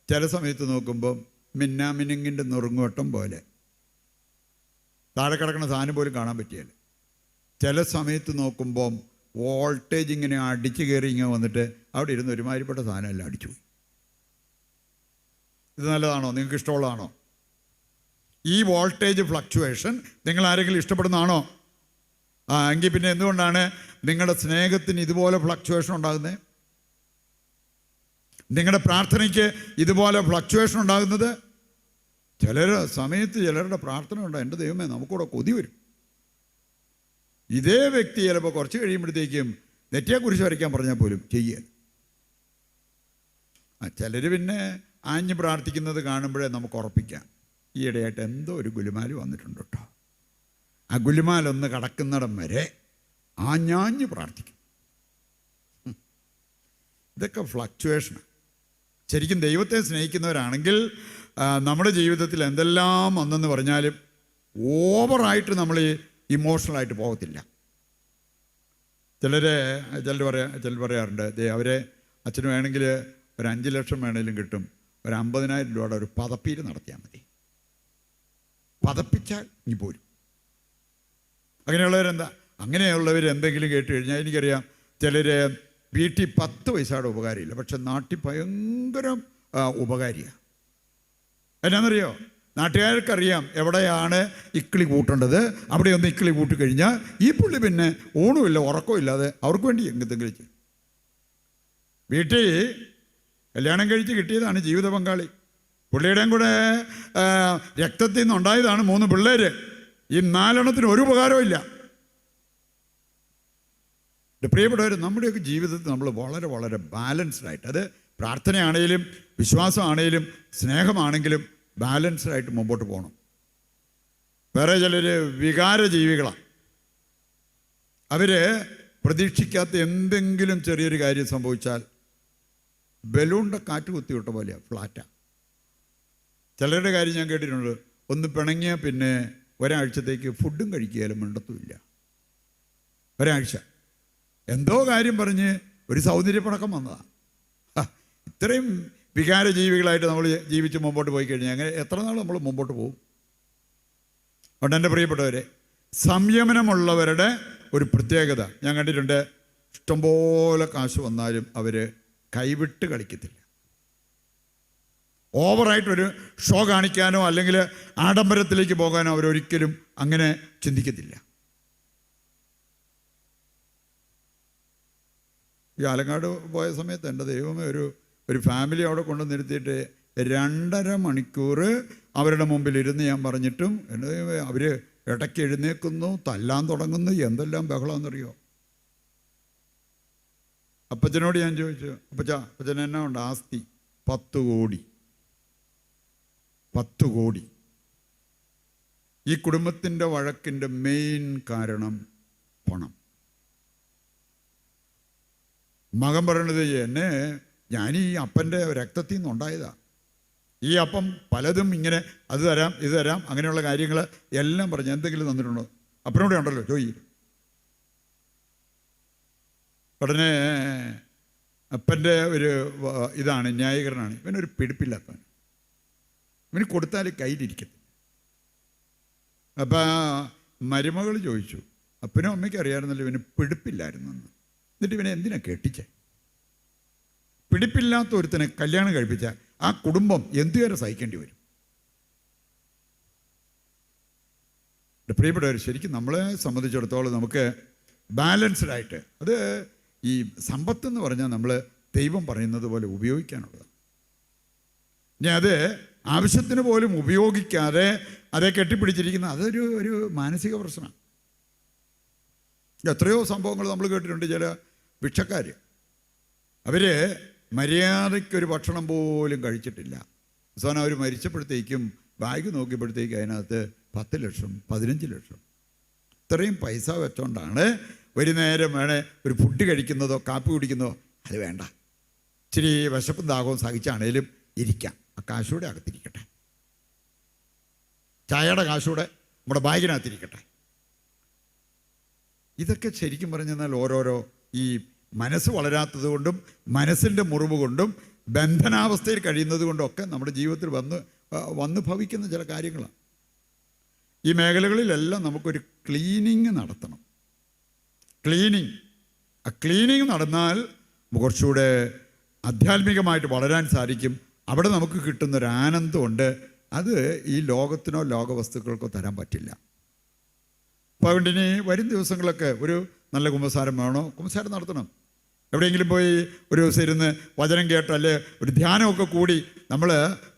ചില സമയത്ത് നോക്കുമ്പം മിന്നാമിനുങ്ങിൻ്റെ നുറുങ്ങുവട്ടം പോലെ താഴെ കിടക്കുന്ന സാധനം പോലും കാണാൻ പറ്റിയാൽ, ചില സമയത്ത് നോക്കുമ്പം വോൾട്ടേജ് ഇങ്ങനെ അടിച്ച് കയറി ഇങ്ങനെ വന്നിട്ട് അവിടെ ഇരുന്ന് ഒരുമാതിരിപ്പെട്ട സാധനം എല്ലാം അടിച്ചു പോയി. ഇത് നല്ലതാണോ? നിങ്ങൾക്ക് ഇഷ്ടമുള്ളതാണോ? ഈ വോൾട്ടേജ് ഫ്ലക്ച്വേഷൻ നിങ്ങൾ ആരെങ്കിലും ഇഷ്ടപ്പെടുന്നതാണോ? എങ്കിൽ പിന്നെ എന്തുകൊണ്ടാണ് നിങ്ങളുടെ സ്നേഹത്തിന് ഇതുപോലെ ഫ്ലക്ച്വേഷൻ ഉണ്ടാകുന്നത്? നിങ്ങളുടെ പ്രാർത്ഥനയ്ക്ക് ഇതുപോലെ ഫ്ലക്ച്വേഷൻ ഉണ്ടാകുന്നത്? ചിലരുടെ പ്രാർത്ഥന ഉണ്ടോ, എൻ്റെ ദൈവമേ നമുക്കൂടെ കൊതി വരും. ഇതേ വ്യക്തി ചിലപ്പോൾ കുറച്ച് കഴിയുമ്പോഴത്തേക്കും നെറ്റിയെക്കുറിച്ച് വരയ്ക്കാൻ പറഞ്ഞാൽ പോലും ചെയ്യാൻ. ചിലർ പിന്നെ ആഞ്ഞ് പ്രാർത്ഥിക്കുന്നത് കാണുമ്പോഴേ നമുക്ക് ഉറപ്പിക്കാം, ഈയിടെയായിട്ട് എന്തോ ഒരു ഗുലുമാല് വന്നിട്ടുണ്ട് കേട്ടോ. ആ ഗുലുമാലൊന്ന് കടക്കുന്നിടം വരെ ആഞ്ഞാഞ്ഞ് പ്രാർത്ഥിക്കും. ഇതൊക്കെ ഫ്ലക്ച്വേഷനാണ്. ശരിക്കും ദൈവത്തെ സ്നേഹിക്കുന്നവരാണെങ്കിൽ നമ്മുടെ ജീവിതത്തിൽ എന്തെല്ലാം വന്നെന്ന് പറഞ്ഞാലും ഓവറായിട്ട് നമ്മൾ ഇമോഷണലായിട്ട് പോകത്തില്ല. ചിലർ പറയാറുണ്ട്, അവരെ അച്ഛന് വേണമെങ്കിൽ ഒരു 5 ലക്ഷം വേണമെങ്കിലും കിട്ടും, ഒരു 50,000 രൂപയുടെ ഒരു പതപ്പീര് നടത്തിയാൽ മതി, പതപ്പിച്ചാൽ ഇനി പോരും. അങ്ങനെയുള്ളവർ എന്തെങ്കിലും കേട്ട് കഴിഞ്ഞാൽ, എനിക്കറിയാം ചിലർ വീട്ടിൽ 10 പൈസയുടെ ഉപകാരമില്ല, പക്ഷെ നാട്ടിൽ ഭയങ്കര ഉപകാരിയാണ്. എന്നാണെന്നറിയോ? നാട്ടുകാർക്കറിയാം എവിടെയാണ് ഇക്കിളി കൂട്ടേണ്ടത്. അവിടെ ഒന്ന് ഇക്കിളി കൂട്ടിക്കഴിഞ്ഞാൽ ഈ പുള്ളി പിന്നെ ഊണുമില്ല ഉറക്കവും ഇല്ലാതെ അവർക്ക് വേണ്ടി എന്തെങ്കിലും ചെയ്യും. വീട്ടിൽ കല്യാണം കഴിച്ച് കിട്ടിയതാണ് ജീവിത പങ്കാളി. പുള്ളിയുടെയും കൂടെ രക്തത്തിൽ നിന്നുണ്ടായതാണ് 3 പിള്ളേർ. ഈ 4 ഒരു ഉപകാരവും ഇല്ല. പ്രിയപ്പെട്ടവർ, നമ്മുടെയൊക്കെ ജീവിതത്തിൽ നമ്മൾ വളരെ വളരെ ബാലൻസ്ഡായിട്ട്, അത് പ്രാർത്ഥനയാണേലും വിശ്വാസമാണേലും സ്നേഹമാണെങ്കിലും ബാലൻസ്ഡായിട്ട് മുമ്പോട്ട് പോകണം. വേറെ ചിലർ വികാരജീവികളാണ്. അവർ പ്രതീക്ഷിക്കാത്ത എന്തെങ്കിലും ചെറിയൊരു കാര്യം സംഭവിച്ചാൽ ബലൂണിൻ്റെ കാറ്റ് കുത്തിവിട്ട പോലെയാണ്, ഫ്ലാറ്റാണ്. ചിലരുടെ കാര്യം ഞാൻ കേട്ടിട്ടുണ്ട്, ഒന്ന് പിണങ്ങിയാൽ പിന്നെ ഒരാഴ്ചത്തേക്ക് ഫുഡും കഴിക്കുകയാലും മിണ്ടത്തുമില്ല. ഒരാഴ്ച എന്തോ കാര്യം പറഞ്ഞ് ഒരു സൗന്ദര്യപ്പണക്കം വന്നതാണ്. ഇത്രയും വികാരജീവികളായിട്ട് നമ്മൾ ജീവിച്ച് മുമ്പോട്ട് പോയി കഴിഞ്ഞാൽ അങ്ങനെ എത്ര നാൾ നമ്മൾ മുമ്പോട്ട് പോകും? അതുകൊണ്ട് എൻ്റെ പ്രിയപ്പെട്ടവരെ, സംയമനമുള്ളവരുടെ ഒരു പ്രത്യേകത ഞാൻ കണ്ടിട്ടുണ്ട്, ഇഷ്ടംപോലെ കാശ് വന്നാലും അവർ കൈവിട്ട് കളിക്കത്തില്ല. ഓവറായിട്ടൊരു ഷോ കാണിക്കാനോ അല്ലെങ്കിൽ ആഡംബരത്തിലേക്ക് പോകാനോ അവരൊരിക്കലും അങ്ങനെ ചിന്തിക്കത്തില്ല. ഈ ആലങ്ങാട് പോയ സമയത്ത് എൻ്റെ ദൈവമേ, ഒരു ഫാമിലി അവിടെ കൊണ്ടു നിർത്തിയിട്ട് 2.5 മണിക്കൂർ അവരുടെ മുമ്പിൽ ഇരുന്ന് ഞാൻ പറഞ്ഞിട്ടും എൻ്റെ ദൈവമേ, അവർ ഇടയ്ക്ക് എഴുന്നേൽക്കുന്നു, തല്ലാൻ തുടങ്ങുന്നു, എന്തെല്ലാം ബഹളമെന്നറിയോ. അപ്പച്ചനോട് ഞാൻ ചോദിച്ചു, അപ്പച്ചൻ എന്നാ ഉണ്ട് ആസ്തി? 10 കോടി. 10 കോടി. ഈ കുടുംബത്തിൻ്റെ വഴക്കിൻ്റെ മെയിൻ കാരണം പണം. മകൻ പറയണത്, ഞാൻ ഈ അപ്പൻ്റെ രക്തത്തിൽ നിന്നുണ്ടായതാണ്. ഈ അപ്പം പലതും ഇങ്ങനെ അത് തരാം ഇത് തരാം അങ്ങനെയുള്ള കാര്യങ്ങൾ എല്ലാം പറഞ്ഞ് എന്തെങ്കിലും തന്നിട്ടുണ്ടോ? അപ്പനോടെ ഉണ്ടല്ലോ ചോദിക്കും. ഉടനെ അപ്പൻ്റെ ഒരു ഇതാണ്, ന്യായീകരണമാണ്, ഇവനൊരു പിടിപ്പില്ലാത്തവൻ, ഇവന് കൊടുത്താൽ കയ്യിലിരിക്കത്തില്ല. അപ്പം മരുമകൾ ചോദിച്ചു, അപ്പനും അമ്മയ്ക്കും അറിയാമായിരുന്നല്ലോ ഇവന് പിടിപ്പില്ലായിരുന്നെന്ന്, എന്നിട്ട് ഇവനെ എന്തിനാ കെട്ടിച്ചേ? പിടിപ്പില്ലാത്ത ഒരുത്തനെ കല്യാണം കഴിപ്പിച്ച ആ കുടുംബം എന്തുവരെ സഹിക്കേണ്ടി വരും? പ്രിയപ്പെട്ടവർ, ശരിക്കും നമ്മളെ സംബന്ധിച്ചിടത്തോളം നമുക്ക് ബാലൻസ്ഡായിട്ട്, അത് ഈ സമ്പത്തെന്ന് പറഞ്ഞാൽ നമ്മൾ ദൈവം പറയുന്നത് പോലെ ഉപയോഗിക്കാനുള്ളതാണ്. ഇനി അത് ആവശ്യത്തിന് പോലും ഉപയോഗിക്കാതെ അതേ കെട്ടിപ്പിടിച്ചിരിക്കുന്ന അതൊരു മാനസിക പ്രശ്നമാണ്. എത്രയോ സംഭവങ്ങൾ നമ്മൾ കേട്ടിട്ടുണ്ട്. ചില ഭിക്ഷക്കാർ, അവർ മര്യാദയ്ക്കൊരു ഭക്ഷണം പോലും കഴിച്ചിട്ടില്ല. അവസാനം അവർ മരിച്ചപ്പോഴത്തേക്കും ബാഗ് നോക്കിയപ്പോഴത്തേക്കും അതിനകത്ത് 10 ലക്ഷം 15 ലക്ഷം ഇത്രയും പൈസ വെച്ചോണ്ടാണ് ഒരു നേരം വേണേ ഒരു ഫുഡ് കഴിക്കുന്നതോ കാപ്പി കുടിക്കുന്നതോ അത് വേണ്ട, ഇച്ചിരി വിശപ്പും ദാഹവും സഹിച്ചാണേലും ഇരിക്കാം, ആ കാശൂടെ അകത്തിരിക്കട്ടെ. ചായയുടെ കാശൂടെ നമ്മുടെ ബാഗിനകത്തിരിക്കട്ടെ. ഇതൊക്കെ ശരിക്കും പറഞ്ഞാൽ ഓരോരോ ഈ മനസ്സ് വളരാത്തത് കൊണ്ടും മനസ്സിൻ്റെ മുറിവ് കൊണ്ടും ബന്ധനാവസ്ഥയിൽ കഴിയുന്നത് കൊണ്ടൊക്കെ നമ്മുടെ ജീവിതത്തിൽ വന്ന് ഭവിക്കുന്ന ചില കാര്യങ്ങളാണ്. ഈ മേഖലകളിലെല്ലാം നമുക്കൊരു ക്ലീനിങ് നടത്തണം. ആ ക്ലീനിങ് നടന്നാൽ കുറച്ചുകൂടെ ആധ്യാത്മികമായിട്ട് വളരാൻ സാധിക്കും. അവിടെ നമുക്ക് കിട്ടുന്നൊരു ആനന്ദമുണ്ട്. അത് ഈ ലോകത്തിനോ ലോകവസ്തുക്കൾക്കോ തരാൻ പറ്റില്ല. അപ്പോൾ അതുകൊണ്ട് ഇനി വരും ദിവസങ്ങളൊക്കെ ഒരു നല്ല കുമ്പസാരം വേണോ, കുമ്പസാരം നടത്തണം. എവിടെയെങ്കിലും പോയി ഒരു ദിവസം ഇരുന്ന് വചനം കേട്ട് അല്ലെ ഒരു ധ്യാനമൊക്കെ കൂടി നമ്മൾ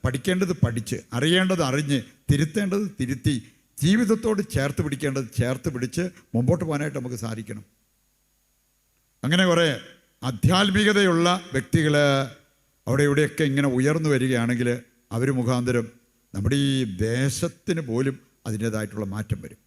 പഠിക്കേണ്ടത് പഠിച്ച്, അറിയേണ്ടത് അറിഞ്ഞ്, തിരുത്തേണ്ടത് തിരുത്തി, ജീവിതത്തോട് ചേർത്ത് പിടിക്കേണ്ടത് ചേർത്ത് പിടിച്ച് മുമ്പോട്ട് പോകാനായിട്ട് നമുക്ക് സാധിക്കണം. അങ്ങനെ കുറേ ആധ്യാത്മികതയുള്ള വ്യക്തികൾ അവിടെ ഇവിടെയൊക്കെ ഇങ്ങനെ ഉയർന്നു വരികയാണെങ്കിൽ അവർ മുഖാന്തരം നമ്മുടെ ഈ ദേശത്തിന് പോലും അതിൻ്റേതായിട്ടുള്ള മാറ്റം വരും.